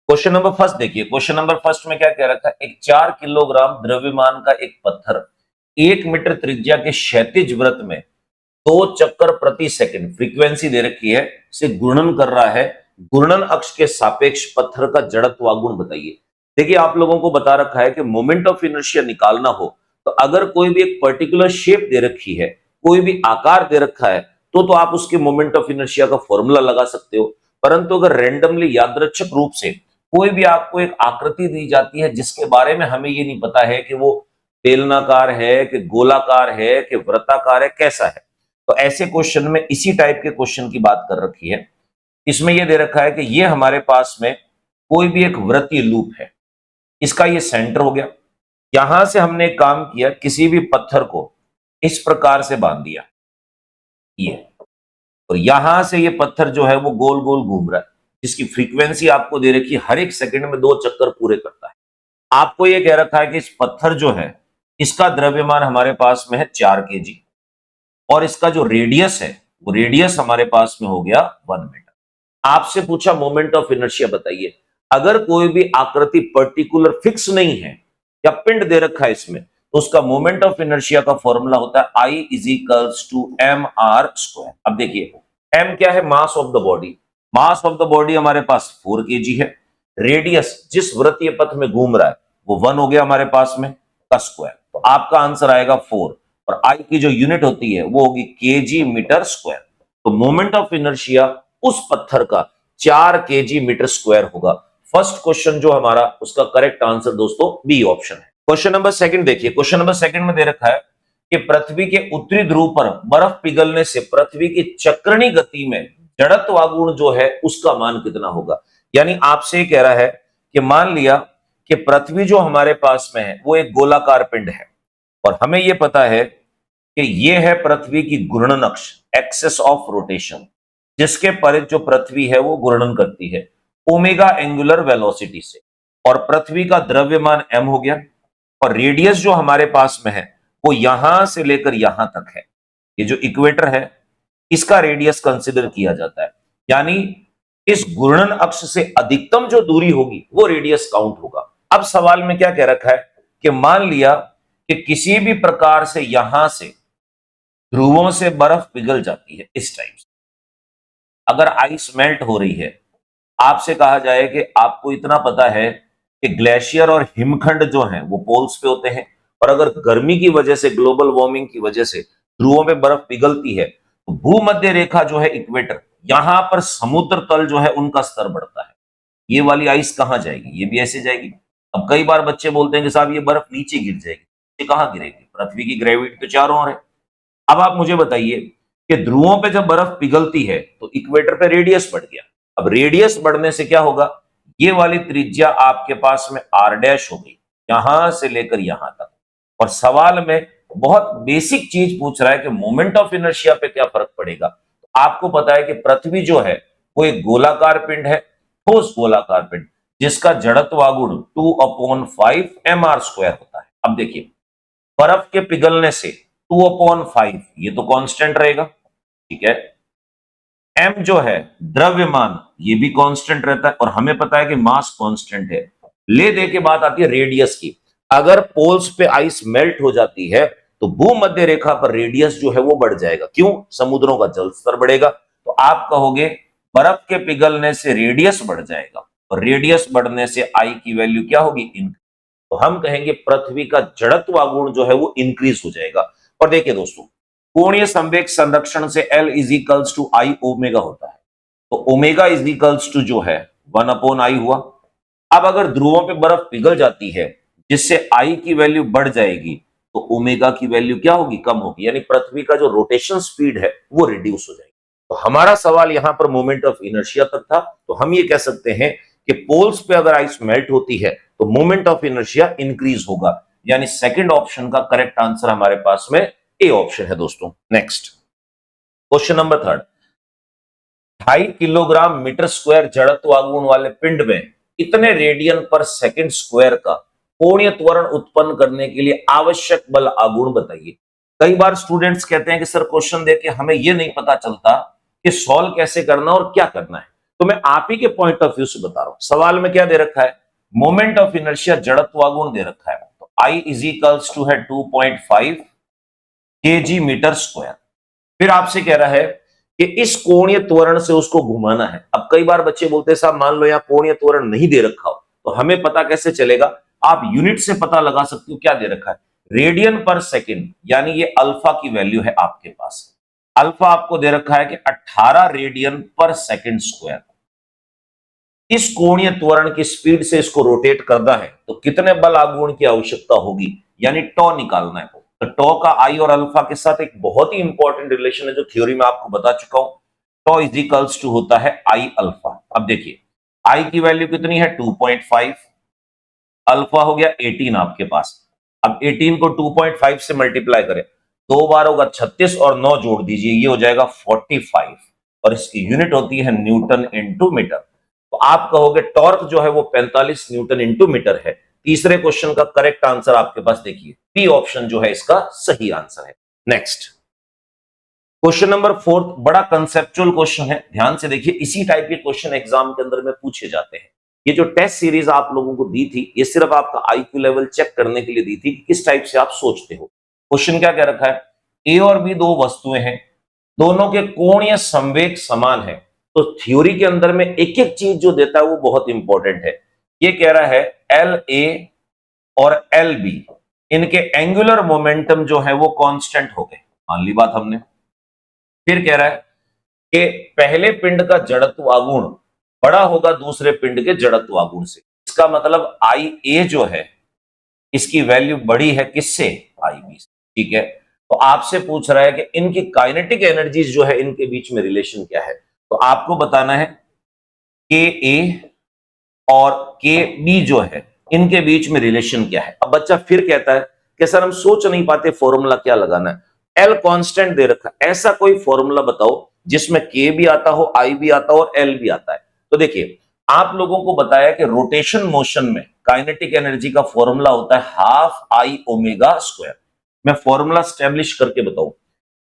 Question number first देखिए, question number first में क्या कह रखा है, एक 4 किलोग्राम द्रव्यमान का एक पत्थर 1 मीटर त्रिज्या के क्षैतिज वृत्त में 2 चक्कर प्रति सेकंड फ्रीक्वेंसी दे रखी है से घूर्णन कर रहा है। घूर्णन अक्ष के सापेक्ष पत्थर का जड़त्वागुण बताइए। देखिए, आप लोगों को बता रखा है कि मोमेंट ऑफ इनर्शिया निकालना हो तो अगर कोई भी एक पर्टिकुलर शेप दे रखी है, कोई भी आकार दे रखा है, तो आप उसके मोमेंट ऑफ इनर्शिया का फॉर्मूला लगा सकते हो। परंतु अगर रैंडमली यादृच्छिक रूप से कोई भी आपको एक आकृति दी जाती है जिसके बारे में हमें ये नहीं पता है कि वो बेलनाकार है कि गोलाकार है कि वृत्ताकार है, कैसा है, तो ऐसे क्वेश्चन में इसी टाइप के क्वेश्चन की बात कर रखी है। इसमें यह दे रखा है कि ये हमारे पास में कोई भी एक वृत्तीय लूप है, इसका ये सेंटर हो गया। यहां से हमने एक काम किया, किसी भी पत्थर को इस प्रकार से बांध दिया ये, और यहां से ये पत्थर जो है वो गोल गोल घूम रहा है, जिसकी फ्रीक्वेंसी आपको दे रखी है, हर एक सेकंड में 2 चक्कर पूरे करता है। आपको ये कह रखा है कि इस पत्थर जो है इसका द्रव्यमान हमारे पास में है 4 केजी, और इसका जो रेडियस है वो रेडियस हमारे पास में हो गया 1 मीटर। आपसे पूछा मोमेंट ऑफ इनर्शिया बताइए। अगर कोई भी आकृति पर्टिकुलर फिक्स नहीं है या पिंड दे रखा है इसमें, तो उसका मोमेंट ऑफ इनर्शिया का फॉर्मूला होता है I is equals to M R square. अब देखिए, m क्या है, mass of the body. Mass of the body हमारे पास 4 केजी है। रेडियस जिस वृत्तीय पथ में घूम रहा है वो 1 हो गया हमारे पास में का स्क्वायर, तो आपका आंसर आएगा 4, और आई की जो यूनिट होती है वो होगी केजी मीटर स्क्वायर। तो मोमेंट ऑफ इनर्शिया उस पत्थर का 4 केजी मीटर स्क्वायर होगा। फर्स्ट क्वेश्चन जो हमारा, उसका करेक्ट आंसर दोस्तों बी ऑप्शन है। क्वेश्चन नंबर सेकंड देखिए, क्वेश्चन नंबर सेकंड में दे रखा है कि पृथ्वी के उत्तरी ध्रुव पर बर्फ पिघलने से पृथ्वी की चक्रणीय गति में जड़त्वागुण जो है उसका मान कितना होगा। यानी आपसे कह रहा है कि मान लिया कि पृथ्वी जो हमारे पास में है वो एक गोलाकार पिंड है, और हमें यह पता है कि यह है पृथ्वी की घूर्णन अक्ष, एक्सेस ऑफ रोटेशन, जिसके परित जो पृथ्वी है वो घूर्णन करती है ओमेगा एंगुलर वेलोसिटी से, और पृथ्वी का द्रव्यमान m हो गया, और रेडियस जो हमारे पास में है वो यहां से लेकर यहां तक है। ये जो इक्वेटर है इसका रेडियस कंसिडर किया जाता है, यानी इस घूर्णन अक्ष से अधिकतम जो दूरी होगी वो रेडियस काउंट होगा। अब सवाल में क्या कह रखा है कि मान लिया कि किसी भी प्रकार से यहां से ध्रुवों से बर्फ पिघल जाती है इस टाइप से, अगर आइस मेल्ट हो रही है, आपसे कहा जाए कि आपको इतना पता है कि ग्लेशियर और हिमखंड जो हैं वो पोल्स पे होते हैं, और अगर गर्मी की वजह से, ग्लोबल वार्मिंग की वजह से ध्रुवों पे बर्फ पिघलती है, तो भूमध्य रेखा जो है इक्वेटर, यहां पर समुद्र तल जो है उनका स्तर बढ़ता है। ये वाली आइस कहां जाएगी, ये भी ऐसे जाएगी। अब कई बार बच्चे बोलते हैं कि साहब ये बर्फ नीचे गिर जाएगी, ये कहां गिरेगी, पृथ्वी की ग्रेविटी तो चारों ओर है। अब आप मुझे बताइए कि ध्रुवों पे जब बर्फ पिघलती है तो इक्वेटर पे रेडियस बढ़ गया। अब रेडियस बढ़ने से क्या होगा, ये वाली त्रिज्या आपके पास में r डैश हो गई, यहां से लेकर यहां तक। और सवाल में बहुत बेसिक चीज पूछ रहा है कि मोमेंट ऑफ इनर्शिया पे क्या फर्क पड़ेगा। तो आपको पता है कि पृथ्वी जो है वो एक गोलाकार पिंड है, ठोस गोलाकार पिंड, जिसका जड़त्वागुण 2/5 mr² होता है। अब देखिए, बर्फ के पिघलने से 2/5 ये तो कांस्टेंट रहेगा, ठीक है। m जो है द्रव्यमान, ये भी कांस्टेंट रहता है, और हमें पता है कि मास कांस्टेंट है। ले दे के बात आती है रेडियस की। अगर पोल्स पे आइस मेल्ट हो जाती है तो भूमध्य रेखा पर रेडियस जो है वो बढ़ जाएगा। क्यों? समुद्रों का जल स्तर बढ़ेगा। तो आप कहोगे बर्फ के पिघलने से रेडियस बढ़ जाएगा, और रेडियस बढ़ने से आई की वैल्यू क्या होगी, तो हम कहेंगे पृथ्वी का जड़त्वागुण जो है वो इंक्रीज हो जाएगा। और देखिए दोस्तों, कोणीय संवेग संरक्षण से L is equals to I omega होता है, तो ओमेगा इज इक्वल्स टू जो है 1/I हुआ। अब अगर ध्रुवों पे बर्फ पिघल जाती है जिससे आई की वैल्यू बढ़ जाएगी, तो ओमेगा की वैल्यू क्या होगी, कम होगी, यानी पृथ्वी का जो रोटेशन स्पीड है वो रिड्यूस हो जाएगी। तो हमारा सवाल यहां पर मोमेंट ऑफ इनर्शिया तक था, तो हम ये कह सकते हैं कि पोल्स पे अगर आइस मेल्ट होती है तो मोमेंट ऑफ इनर्शिया इंक्रीज होगा, यानी सेकंड ऑप्शन का करेक्ट आंसर हमारे पास में ए ऑप्शन है दोस्तों। Next question number third, 2.5 kilogram metre square जड़त्वागुण वाले पिंड में कितने रेडियन पर सेकंड स्क्वायर का कोणीय त्वरण उत्पन्न करने के लिए आवश्यक बल आघूर्ण बताइए। कई बार स्टूडेंट्स कहते हैं कि सर क्वेश्चन देके हमें यह नहीं पता चलता कि सॉल्व कैसे करना और क्या करना है। तो मैं आप ही के पॉइंट ऑफ व्यू से बता रहा हूं। सवाल में क्या दे रखा है, मोमेंट ऑफ इनर्शिया जड़त्वागुण दे रखा है, तो आई इज इक्वल्स टू है 2.5 kg मीटर स्क्वायर। फिर आपसे कह रहा है कि इस कोणीय त्वरण से उसको घुमाना है। अब कई बार बच्चे बोलते हैं साहब मान लो यहां कोणीय त्वरण नहीं दे रखा हो तो हमें पता कैसे चलेगा, आप यूनिट से पता लगा सकते हो। क्या दे रखा है, रेडियन पर सेकेंड, यानी ये अल्फा की वैल्यू है आपके पास। अल्फा आपको दे रखा है कि 18 रेडियन पर सेकेंड स्क्वायर। इस कोणीय त्वरण की स्पीड से इसको रोटेट करना है तो कितने बल आघूर्ण की आवश्यकता होगी, यानी टॉ निकालना है। तो टॉ का आई और अल्फा के साथ एक बहुत ही इंपॉर्टेंट रिलेशन है जो थ्योरी में आपको बता चुका हूं। टॉ इज इक्वल्स टू होता है आई अल्फा। अब देखिए आई की वैल्यू कितनी है 2.5, अल्फा हो गया 18 आपके पास। अब 18 को 2.5 से मल्टीप्लाई करें, दो बार होगा 36 और 9 जोड़ दीजिए, ये हो जाएगा 45 और इसकी यूनिट होती है न्यूटन इंटू मीटर। तो आप कहोगे टॉर्क जो है वो 45 न्यूटन इंटू मीटर है। तीसरे क्वेश्चन का करेक्ट आंसर आपके पास देखिए बी ऑप्शन जो है इसका सही आंसर है। नेक्स्ट क्वेश्चन नंबर 4, बड़ा कंसेप्चुअल क्वेश्चन है, ध्यान से देखिए। इसी टाइप के क्वेश्चन एग्जाम के अंदर में पूछे जाते हैं। ये जो टेस्ट सीरीज आप लोगों को दी थी ये सिर्फ आपका आईक्यू लेवल चेक करने के लिए दी थी कि किस टाइप से आप सोचते हो। क्वेश्चन क्या कह रखा है, ए और बी दो वस्तुएं हैं, दोनों के कोणीय संवेग समान है। तो थ्योरी के अंदर में एक एक चीज जो देता है वो बहुत इंपॉर्टेंट है। ये कह रहा है एल ए और एल बी, इनके एंगुलर मोमेंटम जो है वो कांस्टेंट हो गए, मान ली बात हमने। फिर कह रहा है कि पहले पिंड का जड़त्व आघूर्ण बड़ा होगा दूसरे पिंड के जड़त्व आघूर्ण से। इसका मतलब आई ए जो है इसकी वैल्यू बड़ी है किससे, आई बी से। ठीक है, तो आपसे पूछ रहा है कि इनकी काइनेटिक एनर्जीज जो है इनके बीच में रिलेशन क्या है। तो आपको बताना है के ए और के बी जो है इनके बीच में रिलेशन क्या है। अब बच्चा फिर कहता है कि सर हम सोच नहीं पाते फॉर्मूला क्या लगाना है। एल कांस्टेंट दे रखा है, ऐसा कोई फॉर्मूला बताओ जिसमें के भी आता हो, आई भी आता हो और एल भी आता है। तो देखिए आप लोगों को बताया कि रोटेशन मोशन में काइनेटिक एनर्जी का फॉर्मूला होता है हाफ आई ओमेगा स्क्वायर। मैं फॉर्मूला स्टैब्लिश करके बताऊं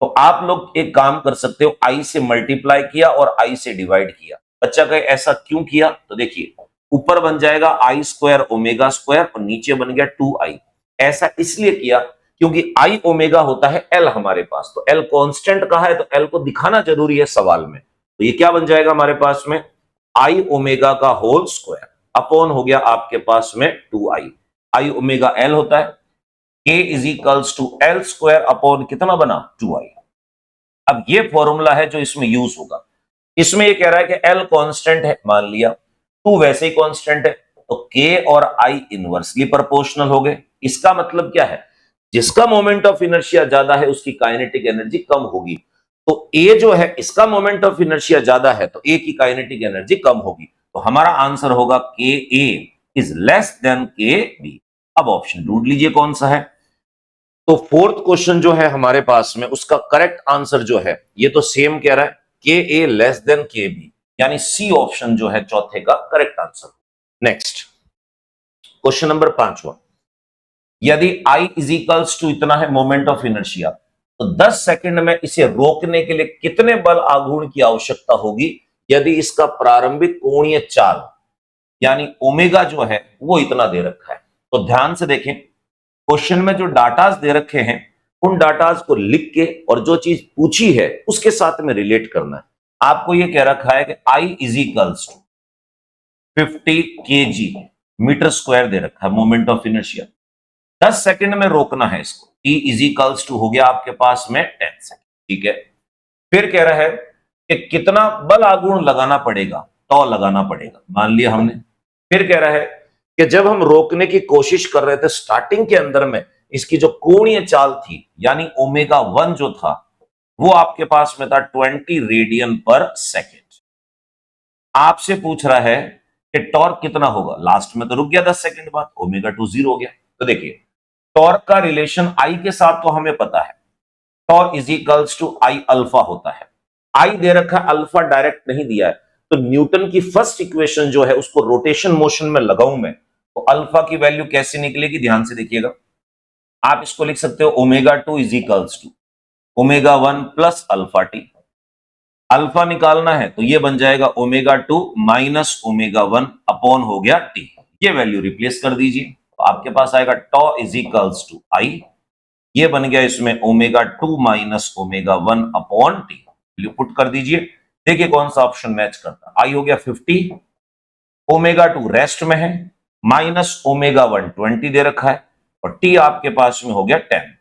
तो आप लोग एक काम कर सकते हो, आई से मल्टीप्लाई किया और आई से डिवाइड किया। बच्चा कहे ऐसा क्यों किया, तो देखिए ऊपर बन जाएगा आई स्क्वायर ओमेगा स्क्वायर और नीचे बन गया 2i। ऐसा इसलिए किया क्योंकि आई ओमेगा होता है एल हमारे पास, तो एल कांस्टेंट का है तो एल को दिखाना जरूरी है सवाल में। तो ये क्या बन जाएगा हमारे पास में, आई ओमेगा का होल स्क्वायर अपॉन हो गया आपके पास में 2i। आई ओमेगा एल होता है, k is equals to L square upon कितना बना 2i। अब ये फॉर्मूला है जो इसमें यूज होगा। इसमें ये कह रहा है कि एल कांस्टेंट है मान लिया, टू वैसे ही कांस्टेंट है, तो के और आई इनवर्सली प्रोपोर्शनल हो गए। इसका मतलब क्या है, जिसका मोमेंट ऑफ इनर्शिया ज्यादा है उसकी काइनेटिक एनर्जी कम होगी। तो ए जो है इसका मोमेंट ऑफ इनर्शिया ज्यादा है तो ए की काइनेटिक एनर्जी कम होगी। तो हमारा आंसर होगा के ए is less than K B. अब ऑप्शन ढूंढ लीजिए कौन सा है। तो फोर्थ क्वेश्चन जो है हमारे पास में उसका करेक्ट आंसर जो है ये तो सेम कह रहा है, K A less than K B, यानी सी ऑप्शन जो है चौथे का correct answer. Next question number 5वां, यदि I इज इक्वल्स टू इतना है मोमेंट ऑफ इनर्शिया तो 10 सेकंड में इसे रोकने के लिए कितने बल आघूर्ण की आवश्यकता होगी यदि इसका प्रारंभिक कोणीय चाल यानी ओमेगा जो है वो इतना दे रखा है। तो ध्यान से देखें क्वेश्चन में जो डाटाज दे रखे हैं उन डाटाज को लिख के और जो चीज पूछी है उसके साथ में रिलेट करना है। आपको ये कह रखा है कि I is equals to 50 kg metre square दे रखा है मोमेंट ऑफ इनर्शिया, 10 सेकंड में रोकना है इसको। T इज इक्वल्स टू हो गया आपके पास में 10 सेकंड। ठीक है, फिर कह रहा है कि कितना बल आघूर्ण लगाना पड़ेगा, टॉ लगाना पड़ेगा मान लिया हमने। फिर कह रहा है कि जब हम रोकने की कोशिश कर रहे थे स्टार्टिंग के अंदर में इसकी जो कोणीय चाल थी यानी ओमेगा 1 जो था वो आपके पास में था 20 रेडियन पर सेकेंड। आपसे पूछ रहा है कि टॉर्क कितना होगा, लास्ट में तो रुक गया 10 सेकंड बाद, ओमेगा 2 0 हो गया। तो देखिए टॉर्क का रिलेशन आई के साथ तो हमें पता है, torque is equals to I alpha होता है। आई दे रखा है, अल्फा डायरेक्ट नहीं दिया है, तो न्यूटन की फर्स्ट इक्वेशन जो है उसको रोटेशन मोशन में लगाऊं मैं तो अल्फा की वैल्यू कैसे निकलेगी, ध्यान से देखिएगा। आप इसको लिख सकते हो omega 2 is equals to omega 1 plus alpha T. Alpha निकालना है तो ये बन जाएगा ω2 माइनस ω1 अपॉन हो गया t। ये वैल्यू रिप्लेस कर दीजिए तो आपके पास आएगा tau is equals to I. ये बन गया इसमें ω2 minus ω1 upon T. Value put कर दीजिए, देखिए कौन सा ऑप्शन मैच करता है। आई हो गया 50, ω2 रेस्ट में है, माइनस ω1 20 दे रखा है और टी आपके पास में हो गया 10।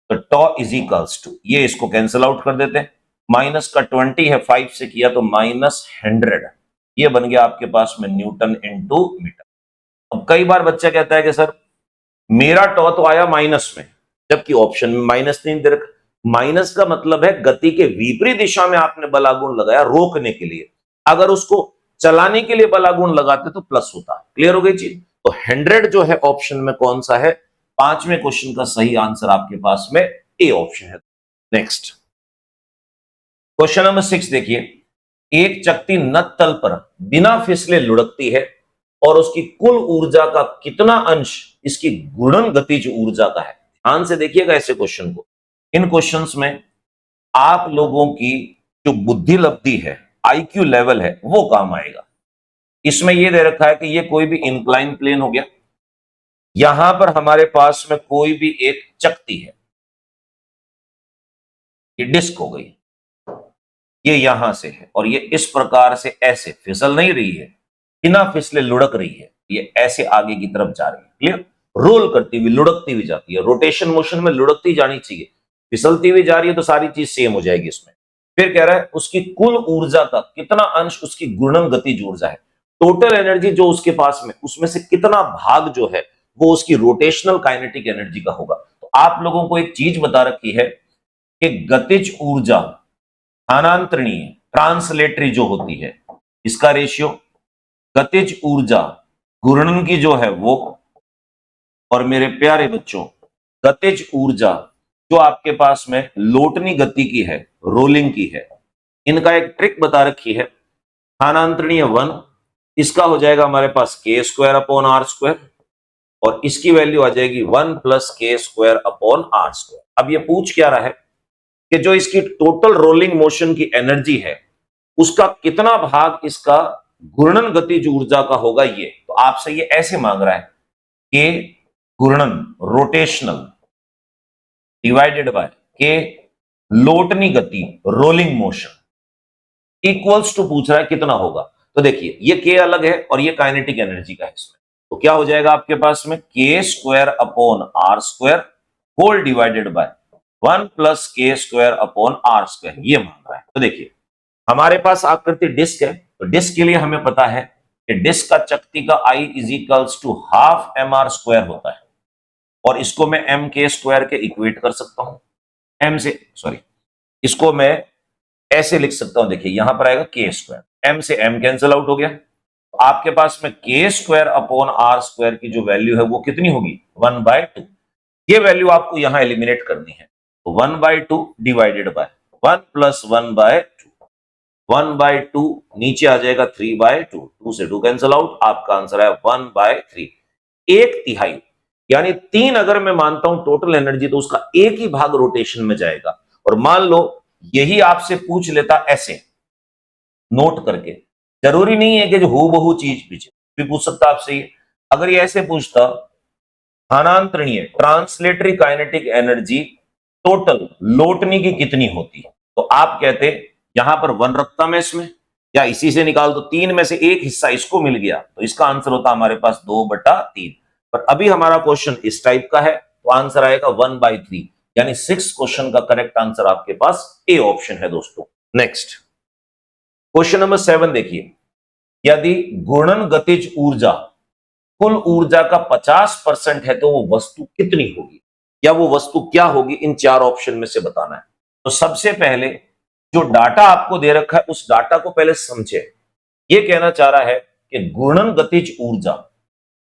तो टॉ इज इक्वल्स टू, ये इसको कैंसिल आउट कर देते हैं, माइनस का 20 है 5 से किया तो माइनस 100। ये बन गया आपके पास में न्यूटन इनटू मीटर। अब कई बार बच्चा कहता है कि सर मेरा टॉ तो आया माइनस में जबकि ऑप्शन में माइनस नहीं दे रखा। माइनस का मतलब है गति के विपरीत दिशा में आपने बलागुण लगाया रोकने के लिए, अगर उसको चलाने के लिए बलागुण लगाते तो प्लस होता। क्लियर हो गई चीज। तो 100 जो है ऑप्शन में कौन सा है, पांचवें क्वेश्चन का सही आंसर आपके पास में ए ऑप्शन है। नेक्स्ट क्वेश्चन नंबर 6 देखिए, एक चकती नत तल पर बिना फिसले लुढ़कती है और उसकी कुल ऊर्जा का कितना अंश इसकी गुणन गतिज ऊर्जा का है। ध्यान से देखिएगा ऐसे क्वेश्चन को। इन क्वेश्चंस में आप लोगों की जो बुद्धि लब्धि है, आईक्यू लेवल है, वो काम आएगा। इसमें यह दे रखा है कि ये कोई भी इंक्लाइन प्लेन हो गया, यहां पर हमारे पास में कोई भी एक चकती है, ये डिस्क हो गई, ये यहां से है और ये इस प्रकार से ऐसे फिसल नहीं रही है, बिना फिसले लुढ़क रही है, ये ऐसे आगे की तरफ जा रही है। क्लियर। रोल करती हुई लुढ़कती हुई जाती है, रोटेशन मोशन में लुढ़कती जानी चाहिए, फिसलती हुई जा रही है तो सारी चीज सेम हो जाएगी इसमें। फिर कह रहा है उसकी कुल ऊर्जा का कितना अंश उसकी गुणन गतिज ऊर्जा है, टोटल एनर्जी जो उसके पास में उसमें से कितना भाग जो है वो उसकी रोटेशनल काइनेटिक एनर्जी का होगा। तो आप लोगों को एक चीज बता रखी है कि गतिज ऊर्जा स्थानांतरणीय ट्रांसलेटरी जो होती है, इसका रेशियो गतिज ऊर्जा घूर्णन की जो है वो, और मेरे प्यारे बच्चों गतिज ऊर्जा जो आपके पास में लोटनी गति की है, रोलिंग की है, इनका एक ट्रिक बता रखी है। स्थानांतरणीय 1 इसका हो जाएगा हमारे पास के स्क्वायर अपॉन आर स्क्वायर और इसकी वैल्यू आ जाएगी 1 plus K square upon R square. अब ये पूछ क्या रहा है कि जो इसकी टोटल रोलिंग मोशन की एनर्जी है उसका कितना भाग इसका घूर्णन गतिज ऊर्जा का होगा। ये तो आपसे ये ऐसे मांग रहा है कि घूर्णन रोटेशनल डिवाइडेड बाय के लोटनी गति रोलिंग मोशन इक्वल्स टू पूछ रहा है कितना होगा। तो देखिए ये के अलग है और ये काइनेटिक एनर्जी का है इसमें, तो क्या हो जाएगा आपके पास में K square upon R square whole divided by 1 plus K square upon R square, ये मांग रहा है। तो देखिए हमारे पास आकृति डिस्क है, तो डिस्क के लिए हमें पता है कि डिस्क का चक्ति का I is equals to half M R square होता है और इसको मैं एम के स्क्वायर के इक्वेट कर सकता हूं। एम से सॉरी इसको मैं ऐसे लिख सकता हूं, देखिए यहां पर आएगा के स्क्वायर, एम से एम कैंसिल आउट हो गया, तो आपके पास में K square upon R square की जो वैल्यू है वो कितनी होगी 1/2। ये वैल्यू आपको यहां एलिमिनेट करनी है, तो 1/2 डिवाइडेड बाय 1 प्लस 1/2, 1/2 नीचे आ जाएगा 3/2, 2 से 2 कैंसिल आउट, आपका आंसर है 1/3, एक तिहाई। यानी 3 अगर मैं मानता हूं टोटल एनर्जी तो उसका एक ही भाग रोटेशन में जाएगा। और मान लो यही आपसे पूछ लेता ऐसे नोट करके, जरूरी नहीं है कि जो हूबहू चीज पीछे भी पूछ सकता आपसे ये, अगर ये ऐसे पूछता स्थानांतरणीय ट्रांसलेटरी काइनेटिक एनर्जी टोटल लोटनी की कितनी होती है, तो आप कहते यहां पर 1 रखता मैं इसमें, या इसी से निकाल दो 3 में से एक हिस्सा इसको मिल गया तो इसका आंसर होता हमारे पास 2/3। पर अभी हमारा क्वेश्चन इस टाइप का है तो आंसर आएगा 1/3, यानी 6 क्वेश्चन का करेक्ट आंसर आपके पास ए ऑप्शन है दोस्तों। नेक्स्ट क्वेश्चन नंबर 7 देखिए, यदि घूर्णन गतिज ऊर्जा कुल ऊर्जा का 50% है तो वो वस्तु कितनी होगी या वो वस्तु क्या होगी, इन 4 ऑप्शन में से बताना है। तो सबसे पहले जो डाटा आपको दे रखा है उस डाटा को पहले समझे। ये कहना चाह रहा है कि घूर्णन गतिज ऊर्जा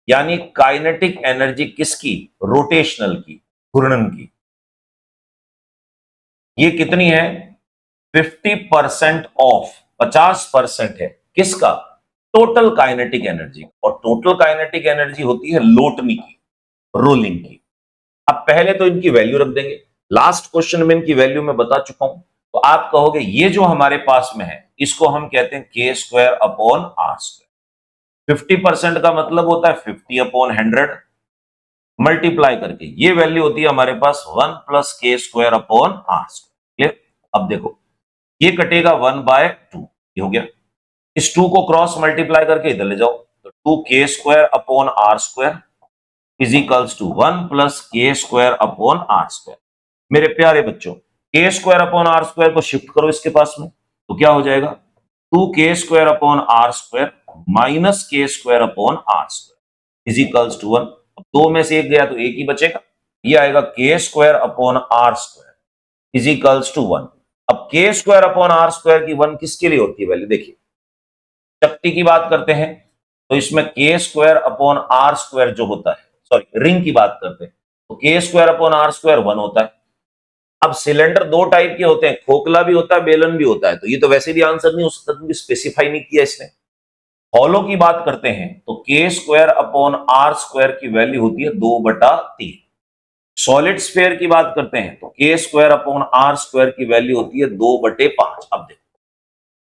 यानी काइनेटिक एनर्जी किसकी, रोटेशनल की, घूर्णन की, ये कितनी है 50% ऑफ, 50% है किसका, टोटल काइनेटिक एनर्जी। और टोटल काइनेटिक एनर्जी होती है लोटनी की, रोलिंग की। अब पहले तो इनकी वैल्यू रख देंगे, लास्ट क्वेश्चन में इनकी वैल्यू मैं बता चुका हूं, तो तो आप कहोगे ये जो हमारे पास में है इसको हम कहते हैं के स्क्वायर अपॉन आर स्क्वायर। 50% का मतलब होता है 50 अपॉन 100 मल्टीप्लाई करके ये वैल्यू होती है हमारे पास 1 plus K square upon R square. अब देखो ये कटेगा 1/2, ये हो गया। इस 2 को क्रॉस मल्टीप्लाई करके इधर ले जाओ तो 2 K square upon R square is equals to 1 plus K square upon R square. मेरे प्यारे बच्चों K square upon R square को शिफ्ट करो इसके पास में तो क्या हो जाएगा 2 K square upon R square minus K square upon R square is equals to 1। अब 2 में से एक गया तो एक ही बचेगा, ये आएगा K square upon R square is equals to 1। अब के स्क्वायर अपॉन आर स्क्वायर की 1 किसके लिए होती है वैल्यू, देखिए शक्ति की बात करते हैं तो इसमें के स्क्वायर अपॉन आर स्क्वायर जो होता है, सॉरी रिंग की बात करते हैं तो के स्क्वायर अपॉन आर स्क्वायर 1 होता है। अब सिलेंडर दो टाइप के होते हैं, खोखला भी होता है बेलन भी होता है, तो ये तो वैसे भी आंसर नहीं हो सकता क्योंकि स्पेसिफाई नहीं किया इसने। हॉलो की बात करते हैं तो के स्क्वायर अपॉन आर स्क्वायर की वैल्यू होती है 2/3। सॉलिड स्फीयर की बात करते हैं तो के स्क्वायर अपॉन आर स्क्वायर की वैल्यू होती है 2/5। अब देखो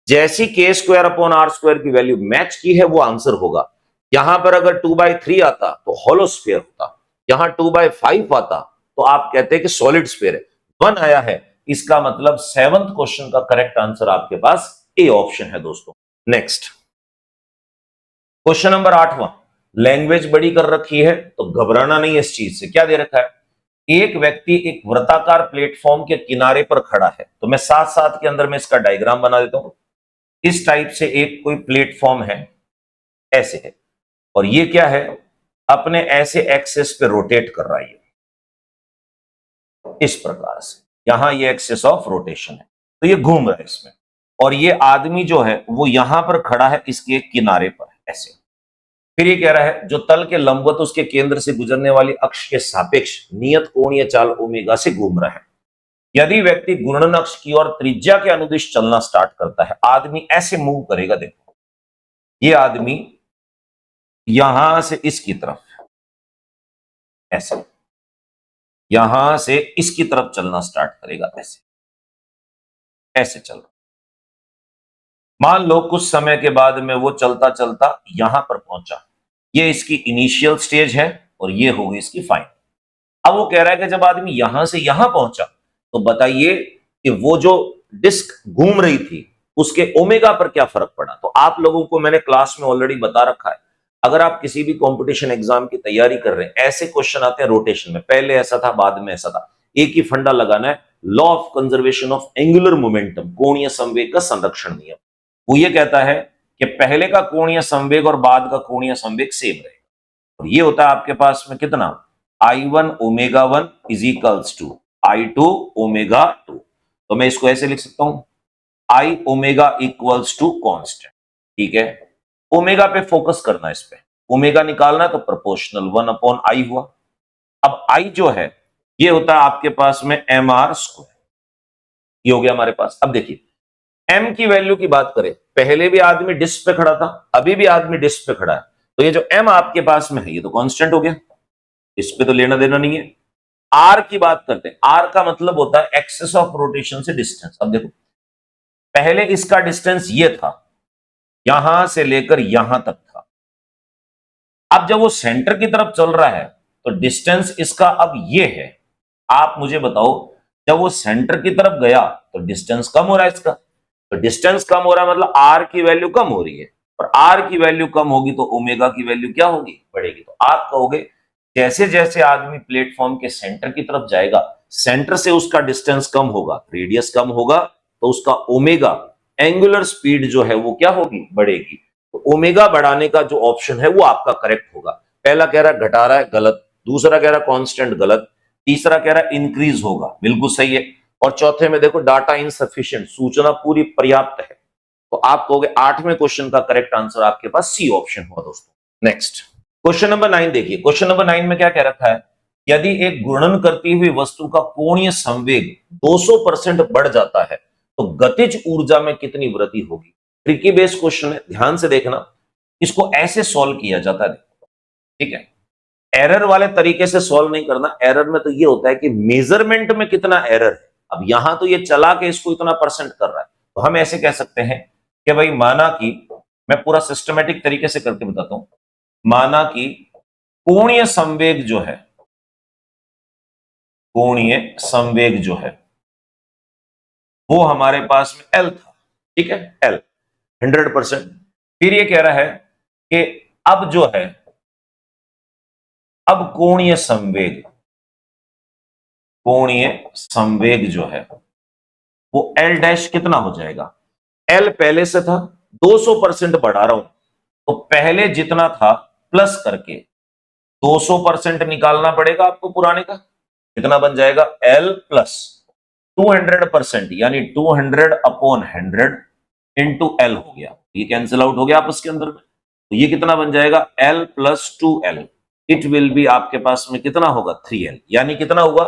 जैसी के स्क्वायर अपॉन आर स्क्वायर की वैल्यू मैच की है वो आंसर होगा। यहां पर अगर 2/3 आता तो हॉलो स्फीयर होता, यहां 2/5 आता तो आप कहते हैं कि सॉलिड स्फीयर है। 1 आया है इसका मतलब 7th क्वेश्चन का करेक्ट आंसर आपके पास ए ऑप्शन है दोस्तों। नेक्स्ट क्वेश्चन नंबर 8वां, लैंग्वेज बड़ी कर रखी है तो घबराना नहीं इस चीज से। क्या दे रखा है, एक व्यक्ति एक वृत्ताकार प्लेटफॉर्म के किनारे पर खड़ा है, तो मैं साथ साथ के अंदर में इसका डायग्राम बना देता हूं। इस टाइप से एक कोई प्लेटफॉर्म है, ऐसे है, और ये क्या है अपने ऐसे एक्सेस पे रोटेट कर रहा है इस प्रकार से, यहां ये एक्सेस ऑफ रोटेशन है तो ये घूम रहा है इसमें, और ये आदमी जो है वो यहां पर खड़ा है इसके किनारे पर ऐसे। फिर ये कह रहा है जो तल के लंबवत उसके केंद्र से गुजरने वाली अक्ष के सापेक्ष नियत कोणीय चाल ओमेगा से घूम रहा है। यदि व्यक्ति घूर्णन अक्ष की ओर त्रिज्या के अनुदिश चलना स्टार्ट करता है, आदमी ऐसे मूव करेगा, देखो ये आदमी यहां से इसकी तरफ ऐसे, यहां से इसकी तरफ चलना स्टार्ट करेगा, ऐसे ऐसे चल रहा। मान लो कुछ समय के बाद में वो चलता चलता यहां पर पहुंचा, ये इसकी इनिशियल स्टेज है और ये होगी इसकी फाइनल। अब वो कह रहा है कि जब आदमी यहां से यहां पहुंचा तो बताइए कि वो जो डिस्क घूम रही थी उसके ओमेगा पर क्या फर्क पड़ा। तो आप लोगों को मैंने क्लास में ऑलरेडी बता रखा है, अगर आप किसी भी कंपटीशन एग्जाम की तैयारी कर रहे हैं, ऐसे क्वेश्चन आते हैं रोटेशन में, पहले ऐसा था बाद में ऐसा था, एक ही फंडा लगाना है, law of conservation of angular momentum, कोणीय संवेग का संरक्षण नियम। वो ये कहता है कि पहले का कोणीय संवेग और बाद का कोणीय संवेग सेम रहेगा, और ये होता है आपके पास में कितना, I1 omega 1 is equals to I2 omega 2। तो मैं इसको ऐसे लिख सकता हूं, I omega equals to constant, ठीक है। ओमेगा पे फोकस करना, इस पे ओमेगा निकालना तो प्रोपोर्शनल 1/I हुआ। अब I जो है ये होता है आपके पास में mr स्क्वायर, ये हो गया हमारे पास। अब देखिए m की वैल्यू की बात करें, पहले भी आदमी डिस्क पे खड़ा था, अभी भी आदमी डिस्क पे खड़ा है, तो ये जो m आपके पास में है ये तो कांस्टेंट हो गया, इस पे तो लेना देना नहीं है। r की बात करते हैं, r का मतलब होता है एक्सेस ऑफ रोटेशन से डिस्टेंस। अब देखो पहले इसका डिस्टेंस ये था, यहां से लेकर यहां तक था, अब जब वो सेंटर की तरफ चल रहा है तो डिस्टेंस इसका अब ये है। आप मुझे बताओ जब वो सेंटर की तरफ गया तो डिस्टेंस कम हो रहा है इसका, तो डिस्टेंस कम हो रहा है मतलब r की वैल्यू कम हो रही है, और r की वैल्यू कम होगी तो ओमेगा की वैल्यू क्या होगी, बढ़ेगी। तो आप कहोगे जैसे जैसे आदमी प्लेटफॉर्म के सेंटर की तरफ जाएगा, सेंटर से उसका डिस्टेंस कम होगा, रेडियस कम होगा, तो उसका ओमेगा एंगुलर स्पीड जो है वो क्या होगी, बढ़ेगी। तो ओमेगा बढ़ाने का जो ऑप्शन है वो आपका करेक्ट होगा। पहला कह रहा है घटा रहा है, गलत। दूसरा कह रहा है कांस्टेंट, गलत। तीसरा कह रहा है इंक्रीज होगा, बिल्कुल सही है। और चौथे में देखो डाटा इनसफिशिएंट, सूचना पूरी पर्याप्त है। तो आप कहोगे 8वें क्वेश्चन का करेक्ट आंसर आपके पास सी ऑप्शन हुआ दोस्तों। नेक्स्ट क्वेश्चन नंबर 9 देखिए। क्वेश्चन नंबर 9 में क्या कह रखा है, यदि एक घूर्णन करती हुई वस्तु का कोणीय संवेग 200% बढ़ जाता है तो गतिज ऊर्जा में कितनी वृद्धि होगी। ट्रिकी बेस्ड क्वेश्चन है, ध्यान से देखना। इसको ऐसे सॉल्व किया जाता है, ठीक है। एरर वाले तरीके से सॉल्व नहीं करना। एरर में तो ये होता है कि मेजरमेंट में कितना एरर है, अब यहां तो ये चला के इसको इतना परसेंट कर रहा है, तो हम ऐसे कह सकते हैं कि भाई माना कि, मैं पूरा सिस्टमेटिक तरीके से करके बताता हूं, माना कि कोणीय संवेग जो है, कोणीय संवेग जो है वो हमारे पास में एल था, ठीक है, एल 100%। फिर ये कह रहा है कि अब जो है, अब कोणीय संवेग, कोणीय संवेग जो है वो एल डैश कितना हो जाएगा, एल पहले से था, 200% बढ़ा रहा हूं, तो पहले जितना था प्लस करके 200% निकालना पड़ेगा आपको पुराने का, कितना बन जाएगा, एल प्लस 200%, यानी 200/100 इंटू एल हो गया, ये कैंसिल आउट हो गया आपस के अंदर में, तो ये कितना बन जाएगा, L plus 2l, it will be आपके पास में कितना होगा, 3l, यानी कितना हुआ,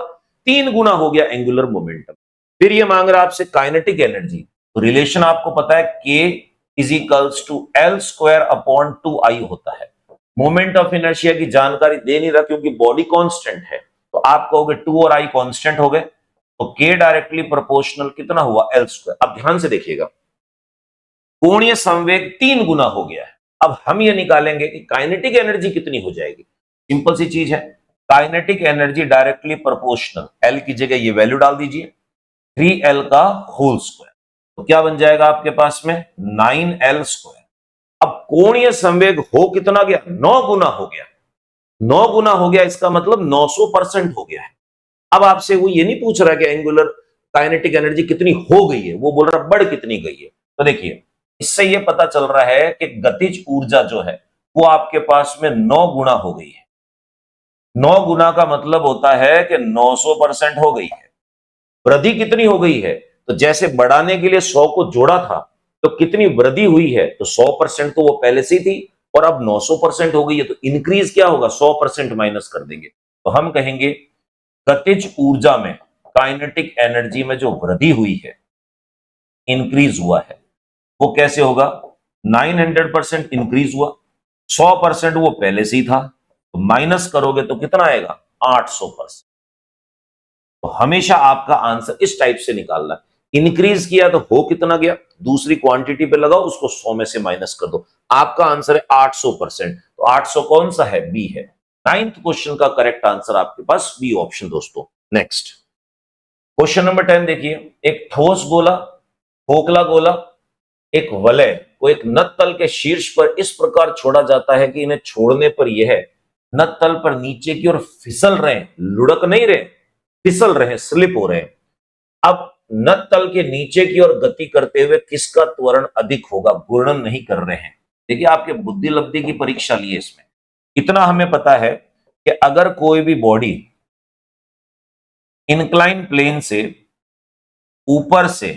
3 गुना हो गया एंगुलर मोमेंटम। फिर ये मांग रहा है आपसे काइनेटिक एनर्जी, तो रिलेशन आपको पता है k is equals to L square upon 2i होता है। मोमेंट ऑफ इनर्शिया की जानकारी दे नहीं रहा क्योंकि बॉडी कांस्टेंट है, तो आप कहोगे 2 और i कांस्टेंट हो गए, तो k डायरेक्टली प्रोपोर्शनल कितना हुआ, एल स्क्वायर। अब ध्यान से देखिएगा, कोणीय संवेग 3 गुना हो गया है, अब हम ये निकालेंगे कि काइनेटिक एनर्जी कितनी हो जाएगी। सिंपल सी चीज है, kinetic energy directly proportional, L की जगह ये वैल्यू डाल दीजिए, 3l का होल स्क्वायर, तो क्या बन जाएगा आपके पास में, 9l स्क्वायर। अब कोणीय संवेग हो कितना गया, 9 गुना हो गया, 9 गुना हो गया, इसका मतलब 900% हो गया है। अब आपसे वो ये नहीं पूछ रहा कि एंगुलर काइनेटिक एनर्जी कितनी हो गई है, वो बोल रहा बढ़ कितनी गई है। तो देखिए, इससे ये पता चल रहा है कि गतिज ऊर्जा जो है वो आपके पास में 9 गुना हो गई है। 9 गुना का मतलब होता है कि 900% हो गई है। वृद्धि कितनी हो गई है, तो जैसे बढ़ाने के लिए 100 को जोड़ा था तो कितनी वृद्धि हुई है, तो 100% तो वो पहले से ही थी, और अब 900% हो गई है, तो इंक्रीज क्या होगा, 100% माइनस कर देंगे, तो हम कहेंगे गतिज ऊर्जा में, काइनेटिक एनर्जी में जो वृद्धि हुई है, इंक्रीज हुआ है, वो कैसे होगा, 900% इंक्रीज हुआ, 100% वो पहले से ही था, तो माइनस करोगे तो कितना आएगा, 800%। तो हमेशा आपका आंसर इस टाइप से निकालना है, इंक्रीज किया तो हो कितना गया, दूसरी क्वांटिटी पे लगाओ, उसको 100 में से माइनस कर दो, आपका आंसर है 800%। तो 800 कौन सा है, बी है। 9th क्वेश्चन का करेक्ट आंसर आपके पास बी ऑप्शन दोस्तों। नेक्स्ट क्वेश्चन नंबर 10 देखिए, एक ठोस गोला, खोखला गोला, एक वलय को एक नत्तल के शीर्ष पर इस प्रकार छोड़ा जाता है कि इन्हें छोड़ने पर यह नत्तल पर नीचे की ओर फिसल रहे, लुढ़क नहीं रहे, फिसल रहे, स्लिप हो रहे हैं। अब नत्तल के नीचे की ओर गति करते हुए किसका त्वरण अधिक होगा, घूर्णन नहीं कर रहे हैं। देखिए, आपके बुद्धि लब्धि की परीक्षा ली है इसमें। इतना हमें पता है कि अगर कोई भी बॉडी इंक्लाइन प्लेन से ऊपर से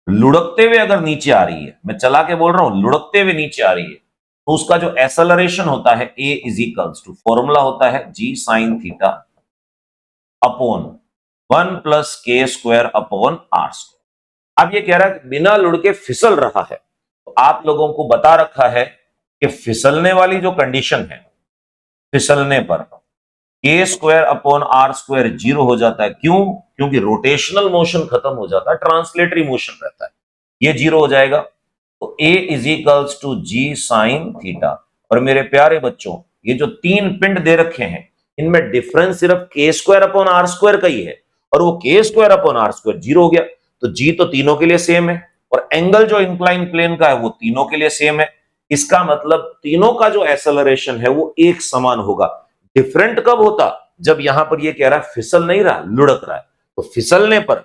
लुढ़कते हुए अगर नीचे आ रही है, मैं चला के बोल रहा हूं, लुढ़कते हुए नीचे आ रही है, तो उसका जो एक्सेलरेशन होता है, ए इज इक्वल्स टू, फॉर्मूला होता है जी sine theta upon 1 plus K square upon R square. अब ये कह रहा है कि बिना लुढ़के फिसल रहा है, तो आप लोगों को बता रखा है कि फिसलने वाली जो कंडीशन है, फिसलने पर के स्क्वायर अपॉन आर स्क्वायर 0 हो जाता है। क्यों, क्योंकि रोटेशनल मोशन खत्म हो जाता है, ट्रांसलेटरी मोशन रहता है, ये 0 हो जाएगा। तो A is equals to G sine theta. और मेरे प्यारे बच्चों, ये जो 3 पिंड दे रखे हैं, इनमें डिफरेंस सिर्फ के स्क्वायर अपॉन आर स्क्वायर का ही है, और वो के स्क्वायर अपॉन आर स्क्वायर 0 हो गया, तो जी तो तीनों के लिए सेम है, और एंगल जो इंक्लाइन प्लेन का है वो तीनों के लिए सेम है। इसका मतलब तीनों का जो एक्सेलरेशन है वो एक समान होगा। डिफरेंट कब होता, जब यहां पर ये कह रहा है फिसल नहीं रहा, लुढ़क रहा है, तो फिसलने पर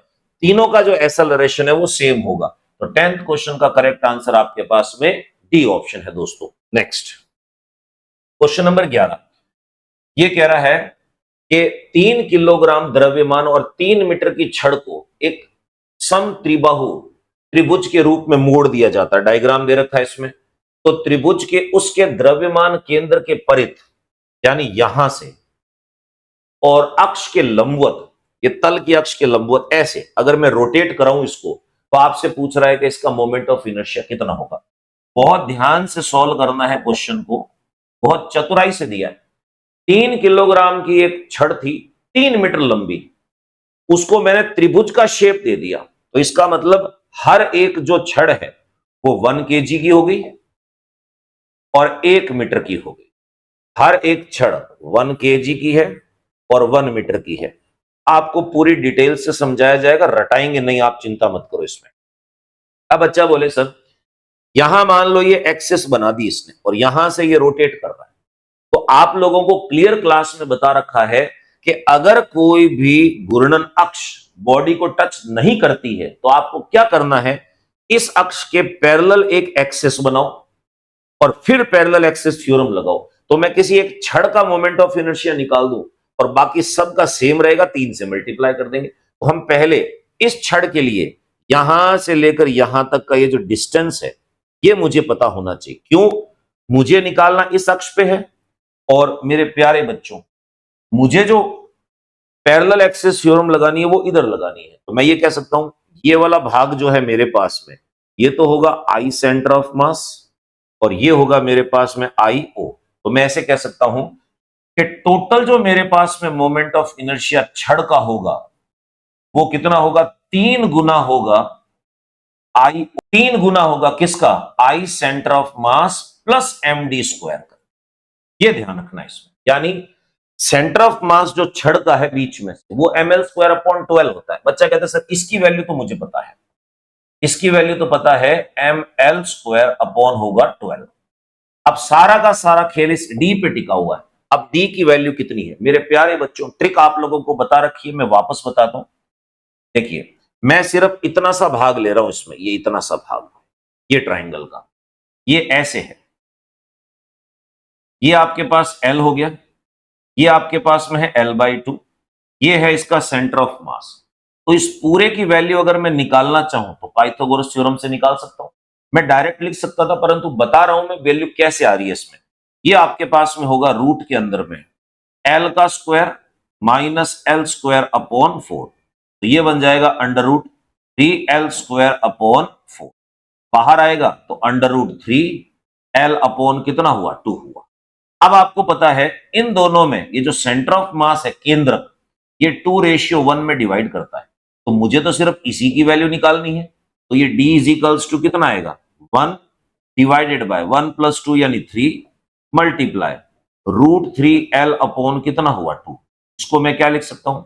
तीनों का जो एक्सेलरेशन है वो सेम होगा। तो 10th क्वेश्चन का करेक्ट आंसर आपके पास में डी ऑप्शन है दोस्तों। नेक्स्ट क्वेश्चन नंबर 11, ये कह रहा है कि 3 किलोग्राम द्रव्यमान और 3 मीटर की छड़ को एक सम त्रिबाहु त्रिभुज के रूप में मोड़ दिया जाता है। डायग्राम दे रखा है इसमें, तो त्रिभुज के उसके द्रव्यमान केंद्र के परित, यानी यहां से और अक्ष के लंबवत, ये तल की अक्ष के लंबवत, ऐसे अगर मैं रोटेट कराऊं इसको, तो आपसे पूछ रहा है कि इसका मोमेंट ऑफ इनर्शिया कितना होगा। बहुत ध्यान से सॉल्व करना है क्वेश्चन को, बहुत चतुराई से दिया है। 3 किलोग्राम की एक छड़ थी, 3 मीटर लंबी, उसको मैंने त्रिभुज का शेप दे दिया, तो इसका मतलब हर एक जो छड़ है वो 1 kg की हो गई और 1 मीटर की हो गई। हर एक छड़ 1 kg की है और 1 मीटर की है। आपको पूरी डिटेल से समझाया जाएगा, रटाएंगे नहीं, आप चिंता मत करो इसमें। अब बच्चा बोले सर यहां मान लो ये एक्सेस बना दी इसने और यहां से ये रोटेट कर रहा है, तो आप लोगों को क्लियर क्लास में बता रखा है कि अगर कोई भी घूर्णन अक्ष बॉडी को टच नहीं करती है तो आपको क्या करना है, इस अक्ष के पैरेलल एक एक्सेस बनाओ और फिर पैरेलल एक्सेस थ्योरम लगाओ। तो मैं किसी एक छड़ का मोमेंट ऑफ इनर्शिया निकाल दूं और बाकी सब का सेम रहेगा, 3 से मल्टीप्लाई कर देंगे। तो हम पहले इस छड़ के लिए यहां से लेकर यहां तक का ये जो डिस्टेंस है ये मुझे पता होना चाहिए। क्यों? मुझे निकालना इस अक्ष पे है और मेरे प्यारे बच्चों मुझे जो पैरेलल एक्सिस थ्योरम लगानी है वो इधर लगानी है। तो मैं ये कह सकता हूं ये वाला भाग जो है मेरे पास में ये तो होगा आई सेंटर ऑफ मास और ये होगा मेरे पास में आई ओ। तो मैं ऐसे कह सकता हूं कि टोटल जो मेरे पास में मोमेंट ऑफ इनर्शिया छड़ का होगा वो कितना होगा, 3 गुना होगा आई, 3 गुना होगा किसका, I centre of mass plus M D square का। ये ध्यान रखना इसमें, यानी सेंटर ऑफ मास जो छड़ का है बीच में वो एम एल स्क्वायर अपॉन 12 होता है। बच्चा कहता है सर इसकी वैल्यू तो मुझे पता है, इसकी वैल्यू तो पता है एम एल स्क्वायर अपॉन होगा 12। अब सारा का सारा खेल इस डी पे टिका हुआ है। अब डी की वैल्यू कितनी है मेरे प्यारे बच्चों, ट्रिक आप लोगों को बता रखी है, मैं वापस बताता हूं। देखिए मैं सिर्फ इतना सा भाग ले रहा हूं इसमें, ये इतना सा भाग, ये ट्राइंगल का, ये ऐसे है, ये आपके पास एल हो गया, ये आपके पास में है L/2, ये है इसका सेंटर ऑफ मास। तो इस पूरे की वैल्यू अगर मैं निकालना चाहूं तो पाइथागोरस थ्योरम से निकाल सकता हूं। मैं डायरेक्ट लिख सकता था परंतु बता रहा हूं मैं वैल्यू कैसे आ रही है इसमें। ये आपके पास में होगा रूट के अंदर में L का square minus L square upon 4, तो ये बन जाएगा under root 3L square upon 4। बाहर आएगा तो अंडर रूट 3L अपॉन कितना हुआ, 2 हुआ। अब आपको पता है इन दोनों में ये जो सेंटर ऑफ मास है केंद्रक, ये 2:1 में डिवाइड करता है। तो मुझे तो सिर्फ इसी की वैल्यू निकालनी है। तो ये D इज इक्वल्स टू कितना आएगा, 1 डिवाइडेड बाय 1 प्लस 2 यानी 3 मल्टीप्लाई रूट 3L अपॉन कितना हुआ 2। इसको मैं क्या लिख सकता हूं,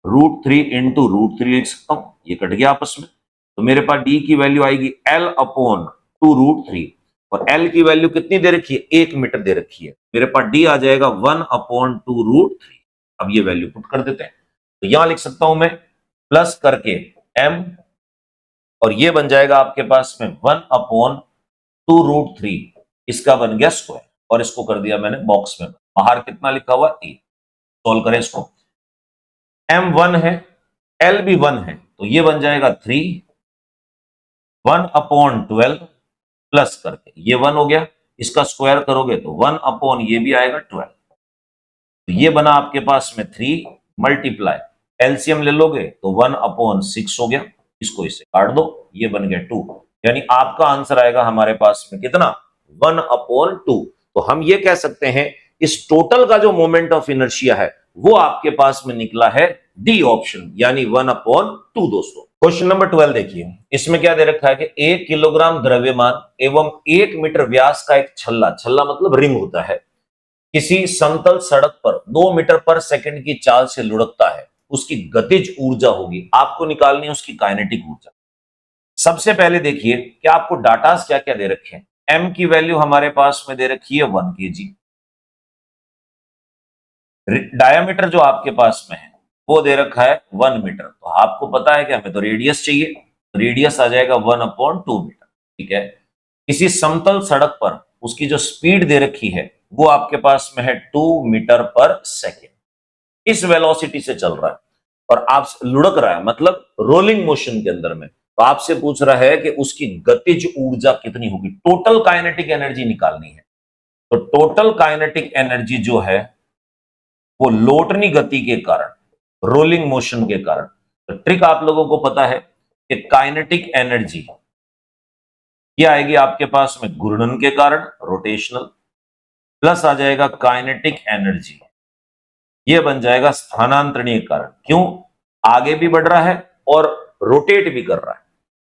रूट 3 इंटू रूट 3 लिख सकता हूं, ये कट गया आपस में। तो मेरे पास D की वैल्यू आएगी L अपॉन 2 रूट 3 और L की वैल्यू कितनी दे रखी है, 1 मीटर दे रखी है। मेरे पास D आ जाएगा 1 अपॉन 2 रूट 3। अब ये वैल्यू पुट कर देते हैं, तो यहां लिख सकता हूं मैं प्लस करके M और ये बन जाएगा आपके पास में 1 अपॉन 2 रूट 3, इसका बन गया स्क्वायर और इसको कर दिया मैंने बॉक्स में, बाहर कितना लिखा हुआ 3। सॉल्व करें इसको, M 1 है L भी 1 है, तो ये बन जाएगा 3 1 अपॉन 12 प्लस करके ये 1 हो गया, इसका स्क्वायर करोगे तो 1 अपॉन ये भी आएगा 12। तो ये बना आपके पास में 3 मल्टीप्लाई एलसीएम ले लोगे तो 1 अपॉन 6 हो गया, इसको इससे काट दो, ये बन गया 2। यानी आपका आंसर आएगा हमारे पास में कितना, 1 अपॉन 2। तो हम ये कह सकते हैं इस टोटल का जो मोमेंट ऑफ इनर्शिया है वो आपके पास में निकला है डी ऑप्शन, यानी 1 अपॉन 2। दोस्तों क्वेश्चन नंबर 12 देखिए, इसमें क्या दे रखा है कि 1 किलोग्राम द्रव्यमान एवं 1 मीटर व्यास का एक छल्ला, छल्ला मतलब रिंग होता है, किसी समतल सड़क पर 2 मीटर पर सेकंड की चाल से लुढ़कता है, उसकी गतिज ऊर्जा होगी, आपको निकालनी है उसकी काइनेटिक ऊर्जा। सबसे पहले देखिए कि आपको डाटास क्या क्या दे रखे हैं। एम की वैल्यू हमारे पास में दे रखी है 1 kg, डायमीटर जो आपके पास में है वो दे रखा है 1 मीटर। तो आपको पता है कि हमें तो रेडियस चाहिए, तो रेडियस आ जाएगा 1 अपॉन 2 मीटर। ठीक है, किसी समतल सड़क पर उसकी जो स्पीड दे रखी है वो आपके पास में है 2 मीटर पर सेकेंड, इस वेलोसिटी से चल रहा है और आप लुढ़क रहा है मतलब रोलिंग मोशन के अंदर में। तो आपसे पूछ रहा है कि उसकी गतिज ऊर्जा कितनी होगी, टोटल काइनेटिक एनर्जी निकालनी है। तो टोटल काइनेटिक एनर्जी जो है वो लोटनी गति के कारण, रोलिंग मोशन के कारण, तो ट्रिक आप लोगों को पता है कि काइनेटिक एनर्जी ये आएगी आपके पास में घूर्णन के कारण, रोटेशनल, प्लस आ जाएगा काइनेटिक एनर्जी, ये बन जाएगा स्थानांतरणीय कारण। क्यों? आगे भी बढ़ रहा है और रोटेट भी कर रहा है।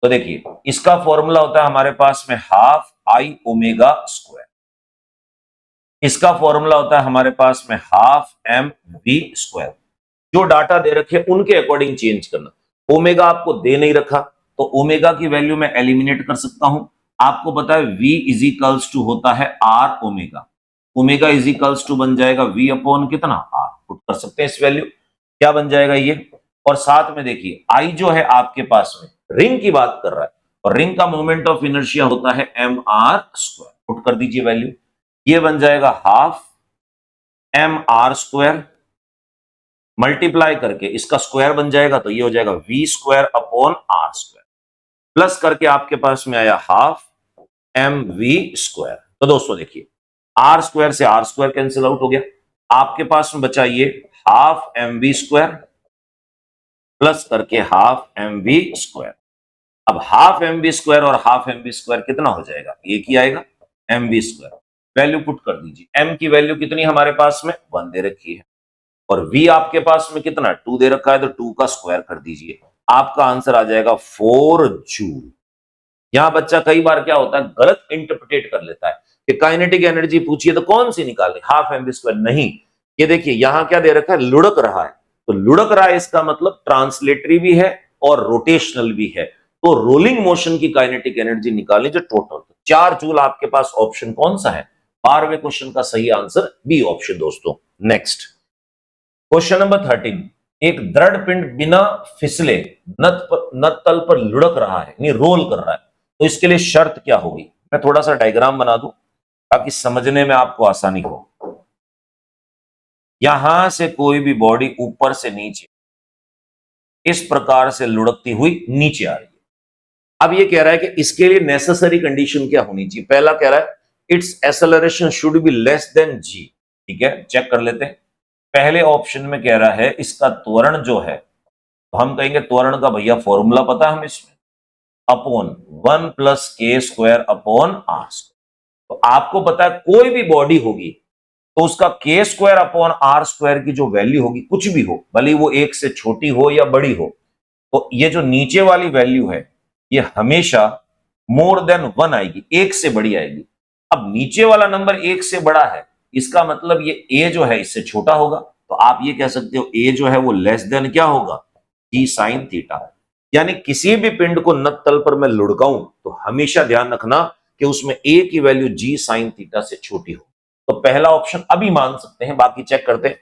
तो देखिए इसका फॉर्मूला होता है हमारे पास में हाफ आई ओमेगा स्क्वायर, इसका फॉर्मूला होता है हमारे पास में हाफ एम वी स्क्वायर। जो डाटा दे रखे उनके अकॉर्डिंग चेंज करना। ओमेगा आपको दे नहीं रखा तो ओमेगा की वैल्यू मैं एलिमिनेट कर सकता हूं। आपको पता है v इजिकल्स टू होता है R omega, omega is equals to बन जाएगा v अपॉन कितना आर, पुट कर सकते हैं इस वैल्यू, क्या बन जाएगा ये। और साथ में देखिए आई जो है आपके पास में रिंग की बात कर रहा है और रिंग का मोमेंट ऑफ इनर्शिया होता है एम आर स्क्वायर, पुट कर दीजिए वैल्यू, ये बन जाएगा half M R square multiply करके इसका स्क्वायर बन जाएगा तो ये हो जाएगा V square upon R square, plus करके आपके पास में आया हाफ एम वी स्क्वायर। तो दोस्तों देखिए आर स्क्वायर से आर स्क्वायर कैंसिल आउट हो गया, आपके पास में बचा ये half M V square plus करके हाफ एम वी स्क्वायर। अब हाफ एम बी स्क्वायर और हाफ एम बी स्क्वायर कितना हो जाएगा, एक ही आएगा M B square. Value put कर दीजिए, एम की वैल्यू कितनी हमारे पास में 1 दे रखी है और v आपके पास में कितना 2 दे रखा है तो 2 का स्क्वायर कर दीजिए, आपका आंसर आ जाएगा 4 जूल। यहां बच्चा कई बार क्या होता है गलत इंटरप्रिटेट कर लेता है कि काइनेटिक एनर्जी पूछिए तो कौन सी निकाले, हाफ एम बी स्क्वायर नहीं। ये देखिए यहां क्या दे रखा है लुढ़क रहा है, तो लुढ़क रहा है इसका मतलब ट्रांसलेटरी भी है और रोटेशनल भी है, तो रोलिंग मोशन की काइनेटिक एनर्जी निकालनी जो टोटल 4 जूल। आपके पास ऑप्शन कौन सा है, 12वें क्वेश्चन का सही आंसर बी ऑप्शन दोस्तों। नेक्स्ट क्वेश्चन नंबर 13, एक दृढ़ पिंड बिना फिसले नत तल पर लुढ़क रहा है यानी रोल कर रहा है, तो इसके लिए शर्त क्या होगी। मैं थोड़ा सा डायग्राम बना दूं ताकि समझने में आपको आसानी हो। यहां से कोई भी बॉडी ऊपर से नीचे इस प्रकार से लुढ़कती हुई नीचे आ रही है। अब ये कह रहा है कि इसके लिए नेसेसरी कंडीशन क्या होनी चाहिए। पहला कह रहा है it's acceleration should be less than G, ठीक है चेक कर लेते हैं। पहले ऑप्शन में कह रहा है इसका त्वरण जो है, तो हम कहेंगे त्वरण का भैया फॉर्मूला पता है हमें इसमें, upon 1 plus K square upon R square. तो आपको पता है कोई भी बॉडी होगी तो उसका के स्क्वायर अपॉन आर स्क्वायर की जो वैल्यू होगी कुछ भी हो, भले वो 1 से छोटी हो या बड़ी हो, तो ये जो नीचे वाली वैल्यू है ये हमेशा मोर देन 1 आएगी, 1 से बड़ी आएगी। अब नीचे वाला नंबर 1 से बड़ा है, इसका मतलब ये ए जो है इससे छोटा होगा, तो आप ये कह सकते हो ए जो है वो लेस देन क्या होगा जी साइन थीटा। यानी किसी भी पिंड को नत तल पर मैं लुढ़काऊं तो हमेशा ध्यान रखना कि उसमें ए की वैल्यू जी साइन थीटा से छोटी हो। तो पहला ऑप्शन अभी मान सकते हैं, बाकी चेक करते हैं।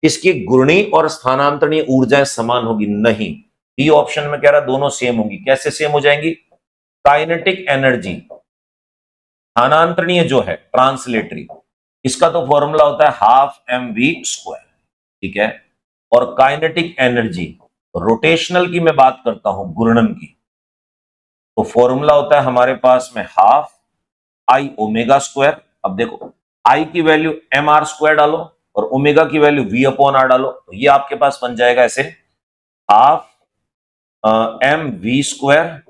इसकी घूर्णी और स्थानांतरणीय ऊर्जाएं समान होगी, नहीं। बी ऑप्शन में कह रहा है दोनों सेम होंगी, कैसे सेम हो जाएंगी, काइनेटिक एनर्जी स्थानांतरणीय जो है ट्रांसलेटरी, इसका तो फॉर्मूला होता है हाफ एम वी स्क्वायर, ठीक है। और काइनेटिक एनर्जी रोटेशनल की मैं बात करता हूं घूर्णन की, तो फॉर्मूला होता है हमारे पास में हाफ आई ओमेगा स्क्वायर। अब देखो आई की वैल्यू एम आर स्क्वायर डालो और ओमेगा की वैल्यू वी अपॉन आर डालो, तो ये आपके पास बन जाएगा ऐसे हाफ एम वी स्क्वायर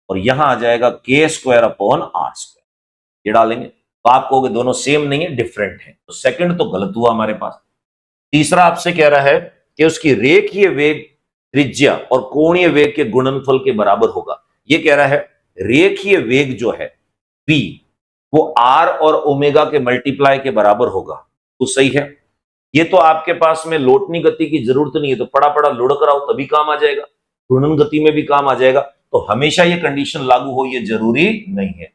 और यहां आ जाएगा के स्क्वायर अपॉन आर स्क्वायर, ये डालेंगे तो आप कहोगे दोनों सेम नहीं है डिफरेंट है, तो सेकंड तो गलत हुआ हमारे पास। तीसरा आपसे कह रहा है कि उसकी रेखीय वेग त्रिज्या और कोणीय वेग के गुणनफल के बराबर होगा। ये कह रहा है रेखीय वेग जो है v वो r और ओमेगा के मल्टीप्लाई के बराबर होगा, तो सही है। ये तो आपके पास में लौटनी गति की जरूरत नहीं है, तो पड़ा पड़ा लुढ़क रहा हो तभी काम आ जाएगा, घूर्णन गति में भी काम आ जाएगा, तो हमेशा ये कंडीशन लागू हो ये जरूरी नहीं है।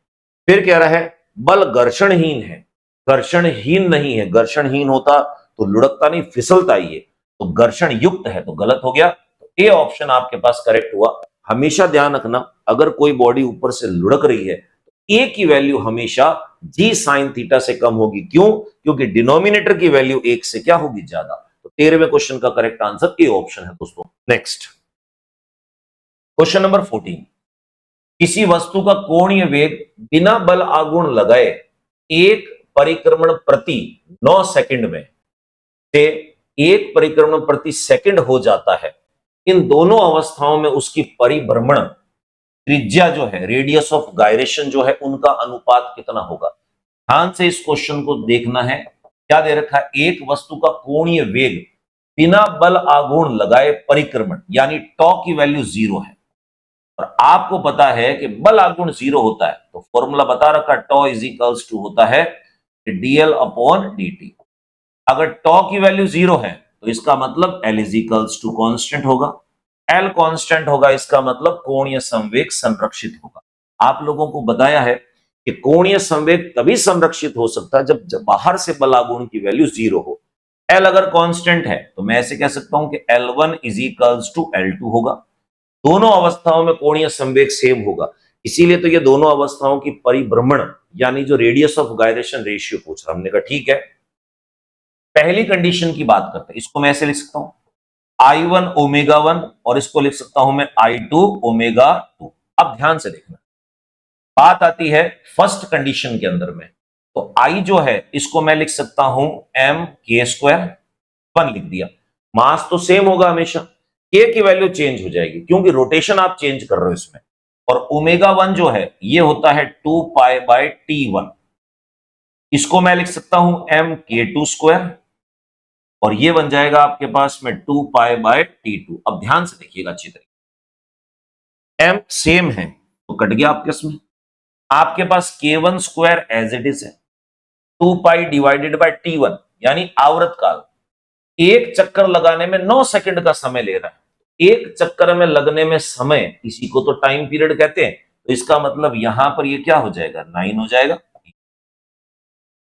फिर कह रहा है बल घर्षणहीन है, घर्षणहीन नहीं है, घर्षणहीन होता तो लुढ़कता नहीं फिसलता ही है, तो घर्षण युक्त है, तो गलत हो गया। तो ए ऑप्शन आपके पास करेक्ट हुआ। हमेशा ध्यान रखना अगर कोई बॉडी ऊपर से लुढ़क रही है तो ए की वैल्यू हमेशा जी साइन थीटा से कम होगी, क्यों, क्योंकि डिनोमिनेटर की वैल्यू 1 से क्या होगी ज्यादा। तो 13वें क्वेश्चन का करेक्ट आंसर ए ऑप्शन है दोस्तों। नेक्स्ट क्वेश्चन नंबर 14, किसी वस्तु का कोणीय वेग बिना बल आघूर्ण लगाए एक परिक्रमण प्रति 9 सेकंड में से एक परिक्रमण प्रति सेकंड हो जाता है, इन दोनों अवस्थाओं में उसकी परिभ्रमण त्रिज्या जो है रेडियस ऑफ गायरेशन जो है उनका अनुपात कितना होगा। ध्यान से इस क्वेश्चन को देखना है, क्या दे रखा है एक वस्तु का कोणीय वेग बिना बल आघूर्ण लगाए परिक्रमण यानी टॉ की वैल्यू 0 है और आपको पता है कि बल आघूर्ण 0 होता है, तो फॉर्मूला बता रखा, टॉ इज इक्वल्स टू होता है dl अपॉन dt। अगर टॉ की वैल्यू 0 है तो इसका मतलब L is equals to constant होगा। L कांस्टेंट होगा, इसका मतलब कोणीय संवेग संरक्षित होगा। आप लोगों को बताया है कि कोणीय संवेग तभी संरक्षित हो सकता है जब बाहर से बल आघूर्ण की वैल्यू 0 हो। L अगर कांस्टेंट है तो मैं ऐसे कह सकता हूं कि L1 is equals to L2 होगा। दोनों अवस्थाओं में कोणीय संवेग सेम होगा, इसीलिए तो ये दोनों अवस्थाओं की परिभ्रमण यानी जो रेडियस ऑफ गायरेशन रेशियो पूछ रहा, हमने कहा ठीक है। पहली कंडीशन की बात करते हैं, इसको मैं ऐसे लिख सकता हूं I1 ओमेगा 1 और इसको लिख सकता हूं मैं I2 ओमेगा 2। अब ध्यान से देखना, बात आती है फर्स्ट कंडीशन के अंदर में, तो I जो है इसको मैं लिख सकता हूं m k स्क्वायर, 1 लिख दिया। मास तो सेम होगा हमेशा, k की वैल्यू चेंज हो जाएगी क्योंकि रोटेशन आप चेंज कर रहे हो इसमें। और ओमेगा 1 जो है ये होता है 2 पाई बाय T1, इसको मैं लिख सकता हूं m k2 स्क्वायर और ये बन जाएगा आपके पास में 2 पाई बाय T2। अब ध्यान से देखिएगा अच्छी तरीके, m सेम है तो कट गया आपके इसमें, आपके पास K1 square as it is है, 2 पाई डिवाइडेड बाय T1 यानी आवृत काल। एक चक्कर लगाने में 9 सेकंड का समय ले रहा है, एक चक्कर में लगने में समय, इसी को तो टाइम पीरियड कहते हैं। तो इसका मतलब यहां पर ये क्या हो जाएगा, 9 हो जाएगा।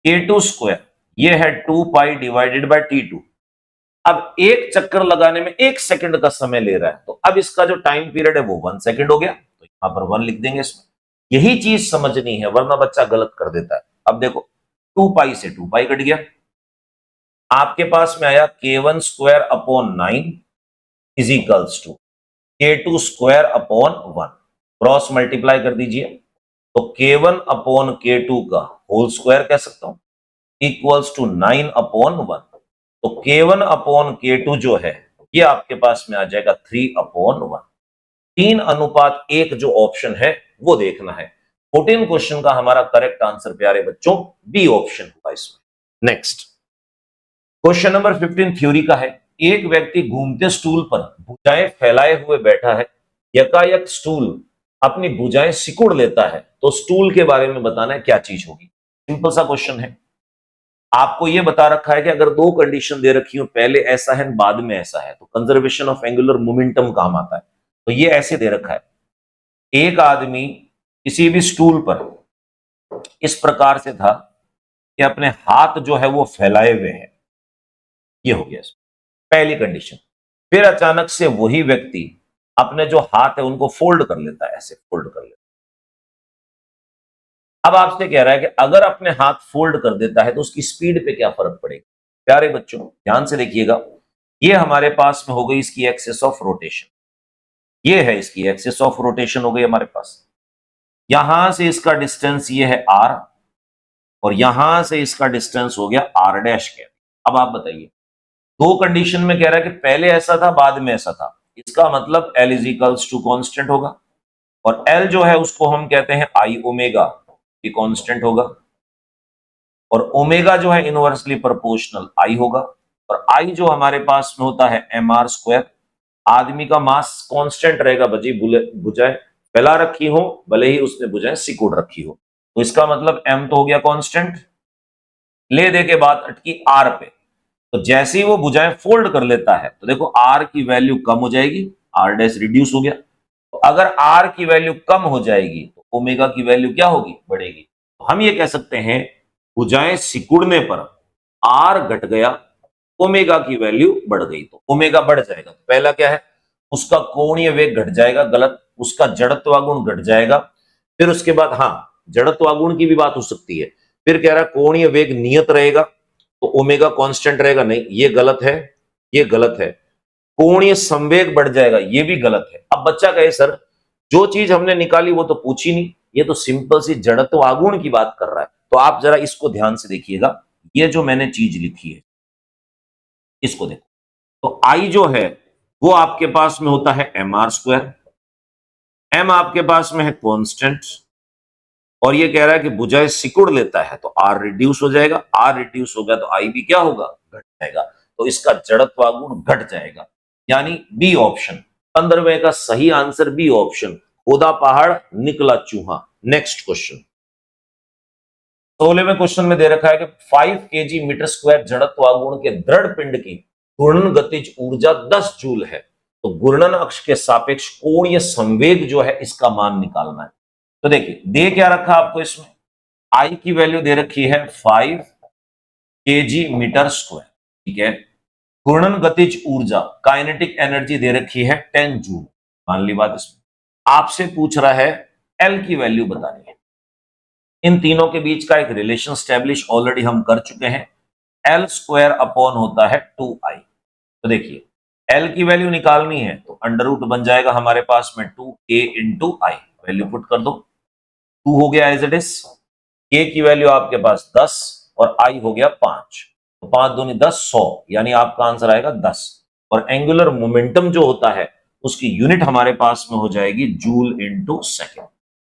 K2 स्क्वायर ये है 2 पाई डिवाइडेड बाय T2। अब एक चक्कर लगाने में 1 सेकंड का समय ले रहा है, तो अब इसका जो टाइम पीरियड है वो 1 सेकंड हो गया, तो यहां पर 1 लिख देंगे इसमें। यही चीज समझनी है वरना बच्चा गलत कर देता है। अब देखो 2 पाई से 2 पाई कट गया, आपके पास में आया K1 square upon 9 is equals to K2 square upon 1, cross multiply कर दीजिए, तो K1 अपॉन K2 का होल स्क्वायर कह सकता हूं इक्वल्स टू 9 अपॉन 1। तो K1 अपॉन K2 जो है ये आपके पास में आ जाएगा 3 अपॉन 1। 3:1 जो ऑप्शन है वो देखना है। 14 क्वेश्चन का हमारा करेक्ट आंसर प्यारे बच्चों बी ऑप्शन होगा इसमें। नेक्स्ट क्वेश्चन नंबर 15 थ्योरी का है। एक व्यक्ति घूमते स्टूल पर भुजाएं फैलाए हुए बैठा है, यकायक स्टूल अपनी भुजाएं सिकुड़ लेता है, तो स्टूल के बारे में बताना है क्या चीज होगी। सिंपल सा क्वेश्चन है, आपको यह बता रखा है कि अगर दो कंडीशन दे रखी हो, पहले ऐसा है बाद में ऐसा है, तो कंजर्वेशन ऑफ एंगुलर मोमेंटम काम आता है। तो ये ऐसे दे रखा है, एक आदमी किसी भी स्टूल पर इस प्रकार से था कि अपने हाथ जो है वो फैलाए हुए हैं, ये हो गया पहली कंडीशन। फिर अचानक से वही व्यक्ति अपने जो हाथ है उनको फोल्ड कर लेता है, ऐसे फोल्ड कर लेता है। अब आपसे कह रहा है कि अगर अपने हाथ फोल्ड कर देता है तो उसकी स्पीड पे क्या फर्क पड़ेगा। प्यारे बच्चों ध्यान से देखिएगा, ये हमारे पास में हो गई इसकी एक्सिस ऑफ रोटेशन, ये है इसकी एक्सिस ऑफ रोटेशन हो गई हमारे पास। यहां से इसका डिस्टेंस ये है r और यहां से इसका डिस्टेंस हो गया r डैश के। अब आप बताइए, दो कंडीशन में कह रहा है कि पहले ऐसा था बाद में ऐसा था, इसका मतलब L is equals to constant होगा और L जो है उसको हम कहते हैं I ओमेगा, ये कांस्टेंट होगा, और ओमेगा जो है इनवर्सली प्रोपोर्शनल I होगा, और I जो हमारे पास में होता है mr स्क्वायर। आदमी का मास कांस्टेंट रहेगा, बजी भुजाएं फैला रखी हो भले ही उसने भुजाएं सिकुड़ रखी हो, तो इसका मतलब m तो हो गया कांस्टेंट, ले दे के बाद अटकी r पे, तो जैसे ही वो भुजाएं फोल्ड कर लेता है तो देखो r की वैल्यू कम हो जाएगी, r डैश रिड्यूस हो गया। तो अगर r की वैल्यू कम हो जाएगी तो ओमेगा की वैल्यू क्या होगी, बढ़ेगी। तो हम ये कह सकते हैं भुजाएं सिकुड़ने पर r घट गया, ओमेगा की वैल्यू बढ़ गई, तो ओमेगा बढ़ जाएगा। तो पहला क्या है, उसका कोणीय वेग घट जाएगा, गलत, उसका जड़त्वागुण घट जाएगा। फिर उसके बाद हाँ जड़त्वागुण की भी बात हो सकती है, फिर कह रहा है कोणीय वेग नियत रहेगा तो ओमेगा कांस्टेंट रहेगा, नहीं ये गलत है, ये गलत है। कोणीय संवेग बढ़ जाएगा, ये भी गलत है। अब बच्चा कहे सर जो चीज हमने निकाली वो तो पूछी नहीं, ये तो सिंपल सी जड़त्व आघूर्ण की बात कर रहा है। तो आप जरा इसको ध्यान से देखिएगा, ये जो मैंने चीज लिखी है इसको देखो, तो आई जो है वो आपके पास में होता है mr स्क्वायर, m आपके पास में है कांस्टेंट, और ये कह रहा है कि भुजाएं सिकुड़ लेता है तो r रिड्यूस हो जाएगा, r रिड्यूस हो गया तो i भी क्या होगा, घट जाएगा। तो इसका जड़त्व गुण घट जाएगा, यानी बी ऑप्शन। 15वें का सही आंसर बी ऑप्शन, खोदा पहाड़ निकला चूहा। नेक्स्ट क्वेश्चन 16वें क्वेश्चन में दे रखा है कि 5 केजी मीटर स्क्वायर जड़त्व गुण के दृढ़ पिंड की घूर्णन गतिज ऊर्जा 10 जूल है, तो घूर्णन अक्ष के सापेक्ष कोणीय संवेग जो है इसका मान निकालना है। तो देखिए दे क्या रखा आपको इसमें, आई की वैल्यू दे रखी है 5 केजी मीटर स्क्वायर, ठीक है। घूर्णन गतिज ऊर्जा काइनेटिक एनर्जी दे रखी है 10 जूल, मान ली बात। इसमें आपसे पूछ रहा है एल की वैल्यू बतानी है। इन तीनों के बीच का एक रिलेशन स्टैब्लिश ऑलरेडी हम कर चुके हैं, एल स्क्वायर अपॉन होता है 2i। तो देखिए एल की वैल्यू निकालनी है तो अंडर रूट बन जाएगा हमारे पास में 2a इंटू आई, वैल्यू पुट कर दो, 2 हो गया एज इट इज, के की वैल्यू आपके पास 10 और आई हो गया 5, तो 5 दूनी 10, 100, यानी आपका आंसर आएगा 10। और एंगुलर मोमेंटम जो होता है उसकी यूनिट हमारे पास में हो जाएगी joule into second.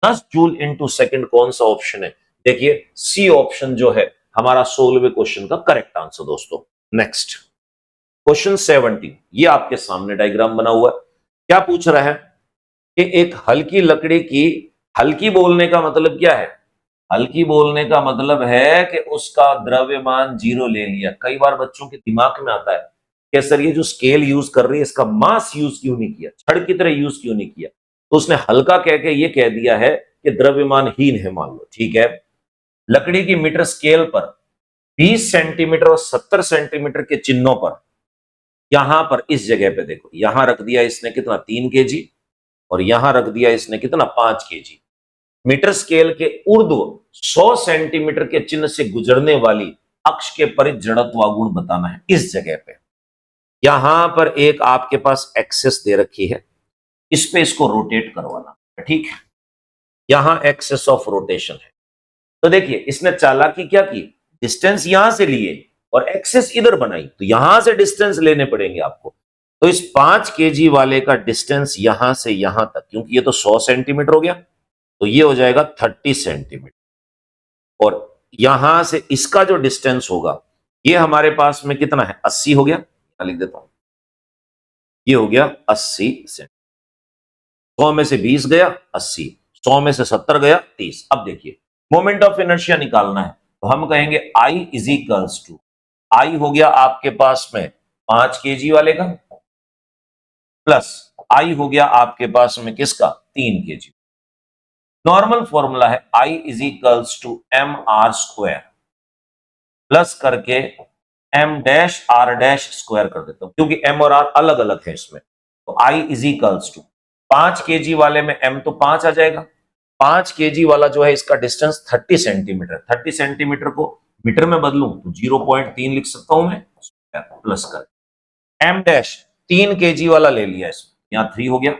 10 joule into second कौन सा ऑप्शन है, देखिए सी ऑप्शन जो है हमारा 16वें क्वेश्चन का करेक्ट आंसर दोस्तों। नेक्स्ट क्वेश्चन 17, ये आपके सामने डायग्राम बना हुआ है। क्या पूछ रहा है कि एक हल्की लकड़ी की, हल्की बोलने का मतलब क्या है, हल्की बोलने का मतलब है कि उसका द्रव्यमान 0 ले लिया। कई बार बच्चों के दिमाग में आता है कि सर ये जो स्केल यूज कर रही है इसका मास यूज क्यों नहीं किया, छड़ की तरह यूज क्यों नहीं किया, तो उसने हल्का कह के ये कह दिया है कि द्रव्यमानहीन है, मान लो, ठीक है। लकड़ी की मीटर स्केल पर 20 सेंटीमीटर और 70 सेंटीमीटर के चिन्हों पर, यहां पर इस जगह पे देखो, यहां रख दिया इसने कितना 3 केजी और यहां रख दिया इसने कितना 5 केजी। मीटर स्केल के ऊर्ध्व 100 सेंटीमीटर के चिन्ह से गुजरने वाली अक्ष के परित जड़त्व गुण बताना है। इस जगह पे यहां पर एक आपके पास एक्सेस दे रखी है, इस पे इसको रोटेट करवाना है, ठीक है। यहां एक्सेस ऑफ रोटेशन है, तो देखिए इसने चालाकी क्या की, डिस्टेंस यहां से लिए और एक्सेस इधर बनाई, तो यहां से डिस्टेंस लेने पड़ेंगे आपको। तो इस 5 केजी वाले का डिस्टेंस यहां से यहां तक, क्योंकि ये तो 100 सेंटीमीटर हो गया, तो ये हो जाएगा 30 सेंटीमीटर। और यहां से इसका जो डिस्टेंस होगा ये हमारे पास में कितना है, 80 हो गया, लिख देता हूं, ये हो गया 80 सेंटीमीटर। 100 में से 20 गया 80, 100 में से 70 गया 30। अब देखिए मोमेंट ऑफ इनर्शिया निकालना है, तो हम कहेंगे I इज इक्वल्स टू, आई हो गया आपके पास में 5 केजी वाले का, प्लस आई हो गया आपके पास में किसका 3 केजी। नॉर्मल फॉर्मूला है I is equals to M R square plus करके M dash R dash square कर देता हूं, क्योंकि एम और आर अलग अलग है इसमें। तो I is equals to 5 KG वाले में m तो 5 आ जाएगा, 5 केजी वाला जो है इसका डिस्टेंस 30 सेंटीमीटर, 30 सेंटीमीटर को मीटर में बदलूं तो 0.3 लिख सकता हूं मैं, प्लस कर m डैश 3 केजी वाला ले लिया इसमें, यहां 3 हो गया,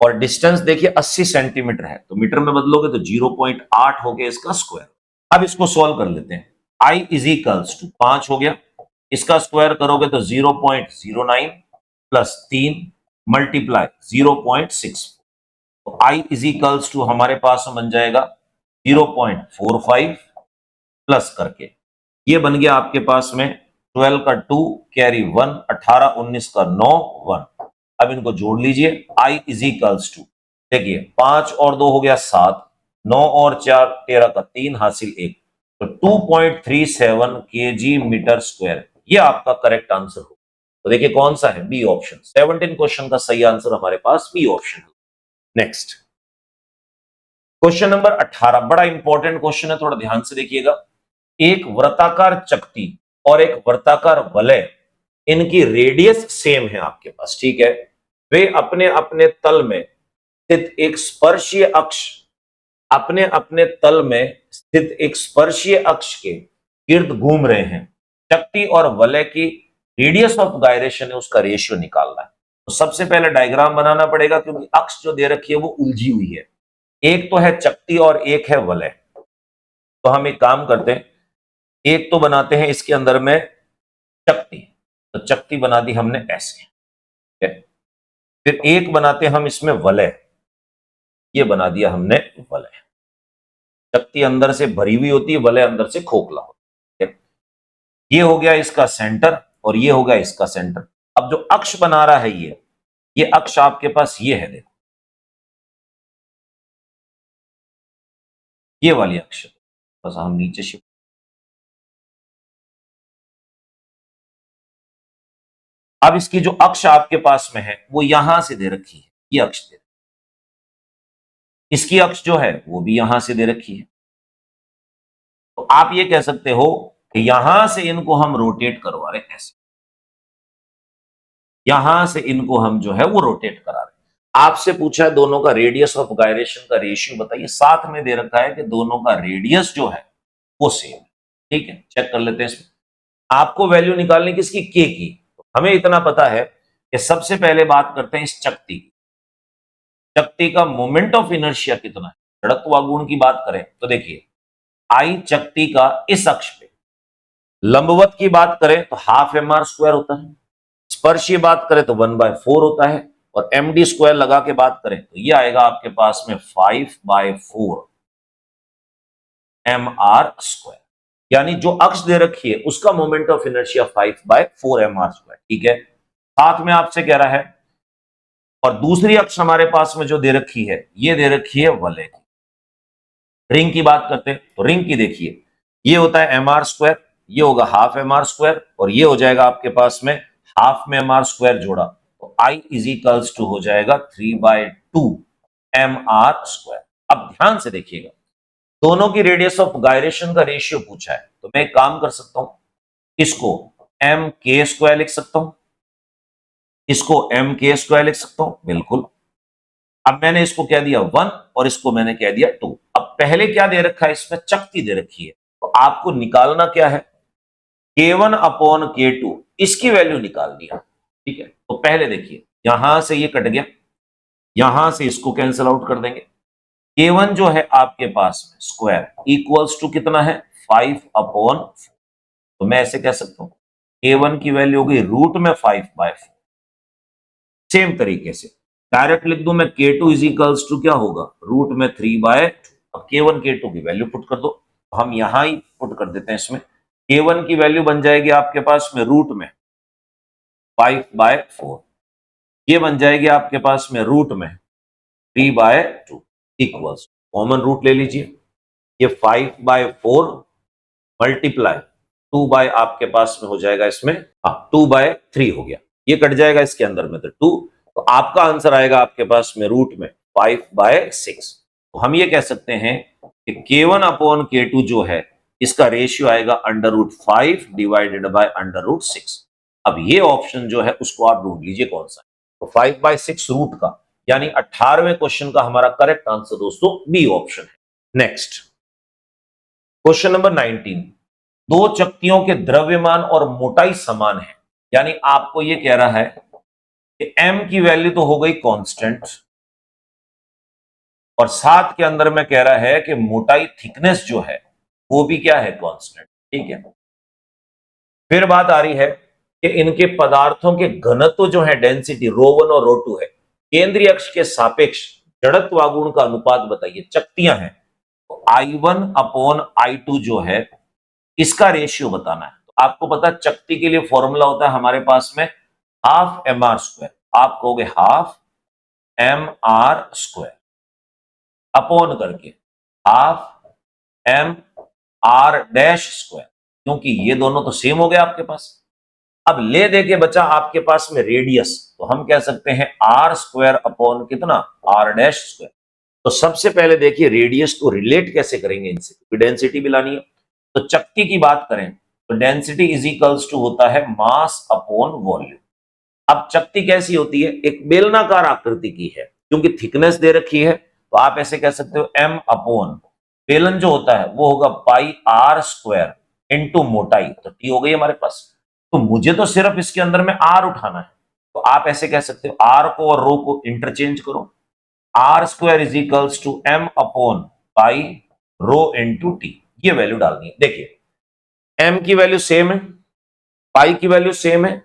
और डिस्टेंस देखिए 80 सेंटीमीटर है, तो मीटर में बदलोगे तो 0.8 हो गया इसका स्क्वायर। अब इसको सॉल्व कर लेते हैं, I इज इक्वल्स टू 5 हो गया, इसका स्क्वायर करोगे तो 0.09 प्लस 3 मल्टीप्लाई 0.6, तो I इज इक्वल्स टू हमारे पास बन जाएगा 0.45 प्लस करके, ये बन गया आपके पास में 12 का 2 कैरी 1, 18 19 का 9 1। अब इनको जोड़ लीजिए, I इज इक्वल्स टू, देखिए 5 और 2 हो गया 7, 9 और 4 13 का 3 हासिल 1, तो 2.37 केजी मीटर स्क्वायर, ये आपका करेक्ट आंसर हो। तो देखिए कौन सा है, बी ऑप्शन। 17 क्वेश्चन का सही आंसर हमारे पास B option. Next question number 18, बड़ा इंपॉर्टेंट क्वेश्चन है, थोड़ा ध्यान से देखिएगा। एक वृत्ताकार चकती और एक वृत्ताकार वलय, इनकी रेडियस सेम है आपके पास, ठीक है। वे अपने अपने तल में स्थित एक स्पर्शीय अक्ष, अपने अपने तल में स्थित एक स्पर्शीय अक्ष के इर्द घूम रहे हैं। चकती और वलय की रेडियस ऑफ गायरेशन है, उसका रेशियो निकालना है। तो सबसे पहले डायग्राम बनाना पड़ेगा, क्योंकि अक्ष जो दे रखी है वो उलझी हुई है, एक तो है चकती और एक है वलय। तो हम एक काम करते हैं, एक तो बनाते हैं इसके अंदर में चकती, तो चकती बना दी हमने ऐसे, ठीक है। फिर एक बनाते हैं हम इसमें वलय, ये बना दिया हमने वलय। चकती अंदर से भरी हुई होती है, वलय अंदर से खोखला होता है, ठीक है? ये हो गया इसका सेंटर, और ये होगा इसका सेंटर। अब जो अक्ष बना रहा है ये अक्ष आपके पास ये है, देखो ये वाली अक्ष। बस हम नीचे शिफ्ट, अब इसकी जो अक्ष आपके पास में है वो यहां से दे रखी है, ये अक्ष दे, इसकी अक्ष जो है वो भी यहां से दे रखी है। तो आप ये कह सकते हो कि यहां से इनको हम रोटेट करवा रहे हैं, ऐसे यहां से इनको हम जो है वो रोटेट करा रहे हैं। आपसे पूछा है दोनों का रेडियस ऑफ गायरेशन का रेशियो बताइए, साथ में दे रखा है कि दोनों का रेडियस जो है वो सेम है। ठीक है, चेक कर लेते हैं इसमें। आपको वैल्यू निकालनी किसकी, के की। तो हमें इतना पता है कि सबसे पहले बात करते हैं इस चकती की। चकती का मोमेंट ऑफ इनर्शिया कितना है, जड़त्व गुण की बात करें तो देखिए आई चकती का इस अक्ष पे, लंबवत की बात करें तो हाफ एम आर स्क्वायर होता है, स्पर्शीय बात करें तो 1/4 होता है, और एम डी स्क्वायर लगा के बात करें तो ये आएगा आपके पास में 5/4 एम आर स्क्वायर। यानी जो अक्ष दे रखी है उसका moment of inertia 5/4 M R square. ठीक है, साथ में आपसे कह रहा है, और दूसरी अक्ष हमारे पास में जो दे रखी है ये दे रखी है वलय की। रिंग की बात करते हैं तो रिंग की देखिए, ये होता है एम आर स्क्वायर, ये होगा हाफ एम आर स्क्वायर, और ये हो जाएगा आपके पास में हाफ में एम आर स्क्वायर जोड़ा, तो आई इज इक्वल्स टू हो जाएगा 3/2 एम आर स्क्वायर। अब ध्यान से देखिएगा, दोनों की रेडियस ऑफ गायरेशन का रेशियो पूछा है, तो मैं एक काम कर सकता हूं, इसको एम के स्क्वायर लिख सकता हूं, इसको एम के स्क्वायर लिख सकता हूं, बिल्कुल। अब मैंने इसको कह दिया 1 और इसको मैंने कह दिया 2। अब पहले क्या दे रखा है, इसमें चकती दे रखी है, तो आपको निकालना क्या है, K1/K2, इसकी वैल्यू निकालनी है। ठीक है, तो पहले देखिए यहां से ये कट गया, यहां से इसको कैंसिल आउट कर देंगे। K1 जो है आपके पास में स्क्वायर इक्वल्स टू कितना है, 5/4। तो मैं ऐसे कह सकता हूं K1 की वैल्यू हो गई रूट में 5/4। सेम तरीके से डायरेक्ट लिख दूं मैं, K2 इज इक्वल्स टू क्या होगा, रूट में 3/2। अब K1 K2 की वैल्यू पुट कर दो, हम यहां ही पुट कर देते हैं इसमें। K1 की वैल्यू बन जाएगी आपके पास में रूट में 5/4, ये बन जाएगी आपके पास में रूट में 3/2 इक्वल्स, कॉमन रूट ले लीजिए, ये 5/4 मल्टीप्लाई 2 बाय आपके पास में हो जाएगा इसमें, हाँ 2/3 हो गया, ये कट जाएगा इसके अंदर में तो 2, तो आपका आंसर आएगा आपके पास में रूट में 5/6। तो हम ये कह सकते हैं कि K1/K2 जो है इसका रेशियो आएगा √5 डिवाइडेड बाय √6। अब ये ऑप्शन जो है उसको आप ढूंढ लीजिए कौन सा है, तो 5/6 रूट का, यानी 18वें क्वेश्चन का हमारा करेक्ट आंसर दोस्तों बी ऑप्शन है। नेक्स्ट क्वेश्चन नंबर 19, दो चकतियों के द्रव्यमान और मोटाई समान है, यानी आपको यह कह रहा है कि m की वैल्यू तो हो गई कांस्टेंट, और साथ के अंदर में कह रहा है कि मोटाई थिकनेस जो है वो भी क्या है, कांस्टेंट। ठीक है, फिर बात आ रही है कि इनके पदार्थों के घनत्व जो है डेंसिटी ρ1 और ρ2 है, केंद्रीय अक्ष के सापेक्ष जड़त्व आघूर्ण का अनुपात बताइए। चकतियां हैं तो I1/I2 जो है इसका रेशियो बताना है। तो आपको पता है चकती के लिए फॉर्मूला होता है हमारे पास में हाफ एम आर स्क्वायर, आप कहोगे half M R square upon करके half M R dash square, क्योंकि ये दोनों तो सेम हो गए आपके पास। अब ले दे के बचा आपके पास में रेडियस, तो हम कह सकते हैं आर स्क्वायर अपॉन कितना, आर डैश स्क्वायर। तो सबसे पहले देखिए रेडियस को रिलेट कैसे करेंगे इनसे, क्योंकि डेंसिटी भी लानी है। तो चक्की की बात करें तो डेंसिटी इज इक्वल्स टू होता है मास अपॉन वॉल्यूम। अब चक्की कैसी होती है, एक बेलनाकार आकृति की है, क्योंकि थिकनेस दे रखी है, तो आप ऐसे कह सकते हो m अपॉन बेलन जो होता है वो होगा पाई आर स्क्वायर इंटू मोटाई, तो टी हो गई हमारे पास। तो मुझे तो सिर्फ इसके अंदर में आर उठाना है, तो आप ऐसे कह सकते हो आर को और रो को इंटरचेंज करो, R square is equals to m upon pi rho into T, ये वैल्यू डालनी है। देखिए m की वैल्यू सेम है, पाई की वैल्यू सेम है,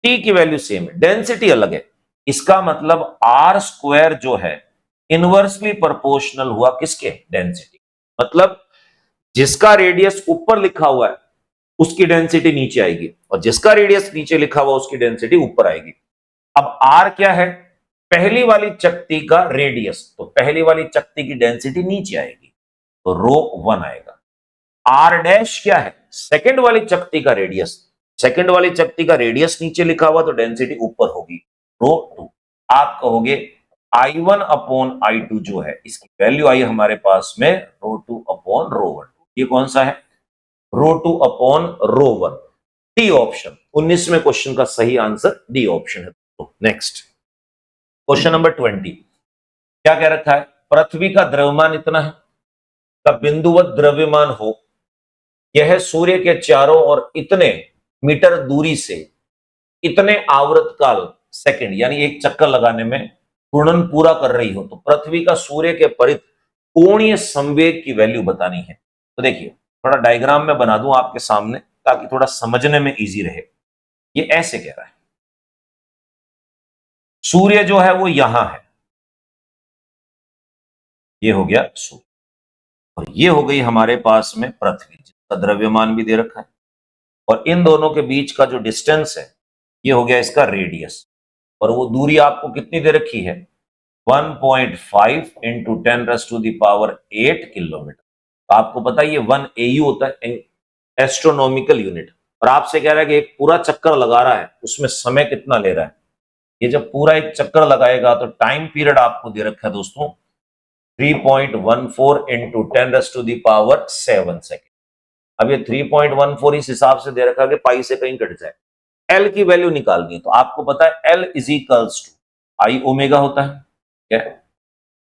टी की वैल्यू सेम है, डेंसिटी अलग है। इसका मतलब आर स्क्वायर जो है इनवर्सली प्रोपोर्शनल हुआ किसके, डेंसिटी। मतलब जिसका रेडियस ऊपर लिखा हुआ है उसकी डेंसिटी नीचे आएगी, और जिसका रेडियस नीचे लिखा हुआ उसकी डेंसिटी ऊपर आएगी। अब आर क्या है? पहली वाली चकती का रेडियस, तो पहली वाली चकती की डेंसिटी नीचे आएगी, तो रो 1 आएगा। आर डैश क्या है? सेकंड वाली चकती का रेडियस, सेकंड वाली चकती का रेडियस नीचे लिखा हुआ तो डेंसिटी ऊपर होगी, रो 2। आप कहोगे I1 अपॉन I2 जो है इसकी वैल्यू आई हमारे पास में रो 2 अपॉन रो 1। ये कौन सा है? Rho 2 upon rho 1। D option 19वें क्वेश्चन का सही आंसर डी ऑप्शन है। तो नेक्स्ट क्वेश्चन नंबर 20 क्या कह रखा है? पृथ्वी का द्रव्यमान इतना है, का बिंदुवत द्रव्यमान हो, यह सूर्य के चारों ओर इतने मीटर दूरी से इतने आवर्त काल सेकंड यानी एक चक्कर लगाने में घूर्णन पूरा कर रही हो, तो पृथ्वी का सूर्य के परित कोणीय संवेग की वैल्यू बतानी है। तो देखिए थोड़ा डायग्राम में बना दूं आपके सामने ताकि थोड़ा समझने में इजी रहे। ये ऐसे कह रहा है, सूर्य जो है वो यहां है, ये हो गया सूर्य, और ये हो गई हमारे पास में पृथ्वी जिसका द्रव्यमान भी दे रखा है, और इन दोनों के बीच का जो डिस्टेंस है ये हो गया इसका रेडियस, और वो दूरी आपको कितनी दे रखी है? 1.5 इंटू 10⁸ किलोमीटर। तो आपको पता है ये 1 AU होता है, एस्ट्रोनॉमिकल यूनिट, और आपसे कह रहा है कि एक पूरा चक्कर लगा रहा है उसमें समय कितना ले रहा है। ये जब पूरा एक चक्कर लगाएगा तो टाइम पीरियड आपको दे रखा है दोस्तों 3.14 इंटू 10⁻7 सेकंड। अब ये 3.14 इस हिसाब से दे रखा है कि पाई से कहीं कट जाए। एल की वैल्यू निकालनी है, तो आपको पता है L is equals to I omega होता है। क्या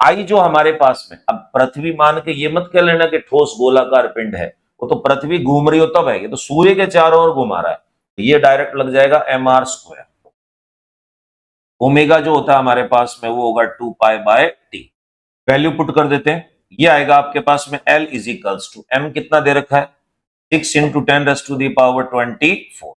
आई जो हमारे पास में, अब पृथ्वी मान के ये मत कह लेना कि ठोस गोलाकार पिंड है, वो तो पृथ्वी घूम रही हो तब है, ये तो सूर्य के चारों ओर घुमा रहा है, तो ये डायरेक्ट लग जाएगा mr²। ओमेगा जो होता है हमारे पास में वो होगा 2π/t। वैल्यू पुट कर देते हैं, ये आएगा आपके पास में L is equals to M कितना दे रखा है 6 इंटू 10⁻24,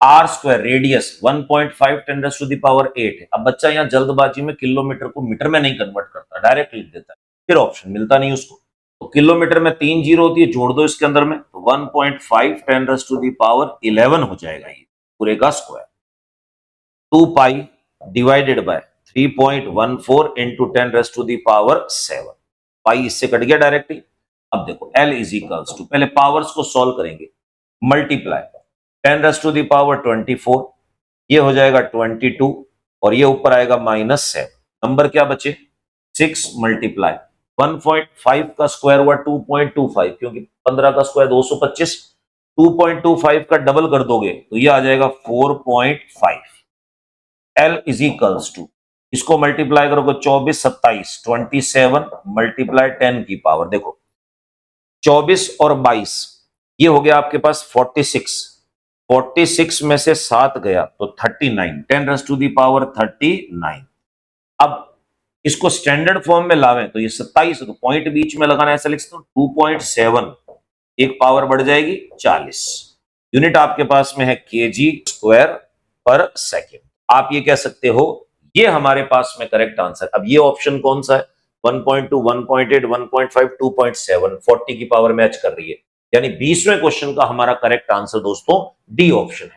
आर स्क्वायर रेडियस 1.5 10⁸8 है। अब बच्चा यहाँ जल्दबाजी में किलोमीटर को मीटर में नहीं कन्वर्ट करता, डायरेक्ट लिख देता है, फिर ऑप्शन मिलता नहीं उसको। तो किलोमीटर में 3 जीरो होती है, जोड़ दो इसके अंदर में, तो 1.5 10⁻11 हो जाएगा ये पूरे का स्क्वायर। 2π डिवाइडेड बाय 3.14 इंटू 10⁻7, पाई इससे कट गया डायरेक्टली। अब देखो L इज इक्वल्स टू, पहले पावर्स को सॉल्व करेंगे, मल्टीप्लाई 10⁻24, ये हो जाएगा 22, और ये ऊपर आएगा -7, नंबर क्या बचे 6 मल्टीप्लाई 1.5 का स्क्वायर हुआ 2.25, क्योंकि 15 का स्क्वायर 225, 2.25 का डबल कर दोगे तो ये आ जाएगा 4.5। L इज इक्वल्स टू, इसको मल्टीप्लाई करोगे 24 27 27 मल्टीप्लाई 10 की पावर, देखो 24 और 22 ये हो गया आपके पास 46, 46 में से 7 गया तो 39, 10⁻39। अब इसको स्टैंडर्ड फॉर्म में लावें तो ये 27, तो पॉइंट बीच में लगाना, ऐसा लिख सकते हो 2.7, एक पावर बढ़ जाएगी 40। यूनिट आपके पास में है kg/सेकेंड। आप ये कह सकते हो ये हमारे पास में करेक्ट आंसर। अब ये ऑप्शन कौन सा है? 1.2 1.8 1.5 2.7 40 की पावर मैच कर रही है, यानी 20वें क्वेश्चन का हमारा करेक्ट आंसर दोस्तों डी ऑप्शन है।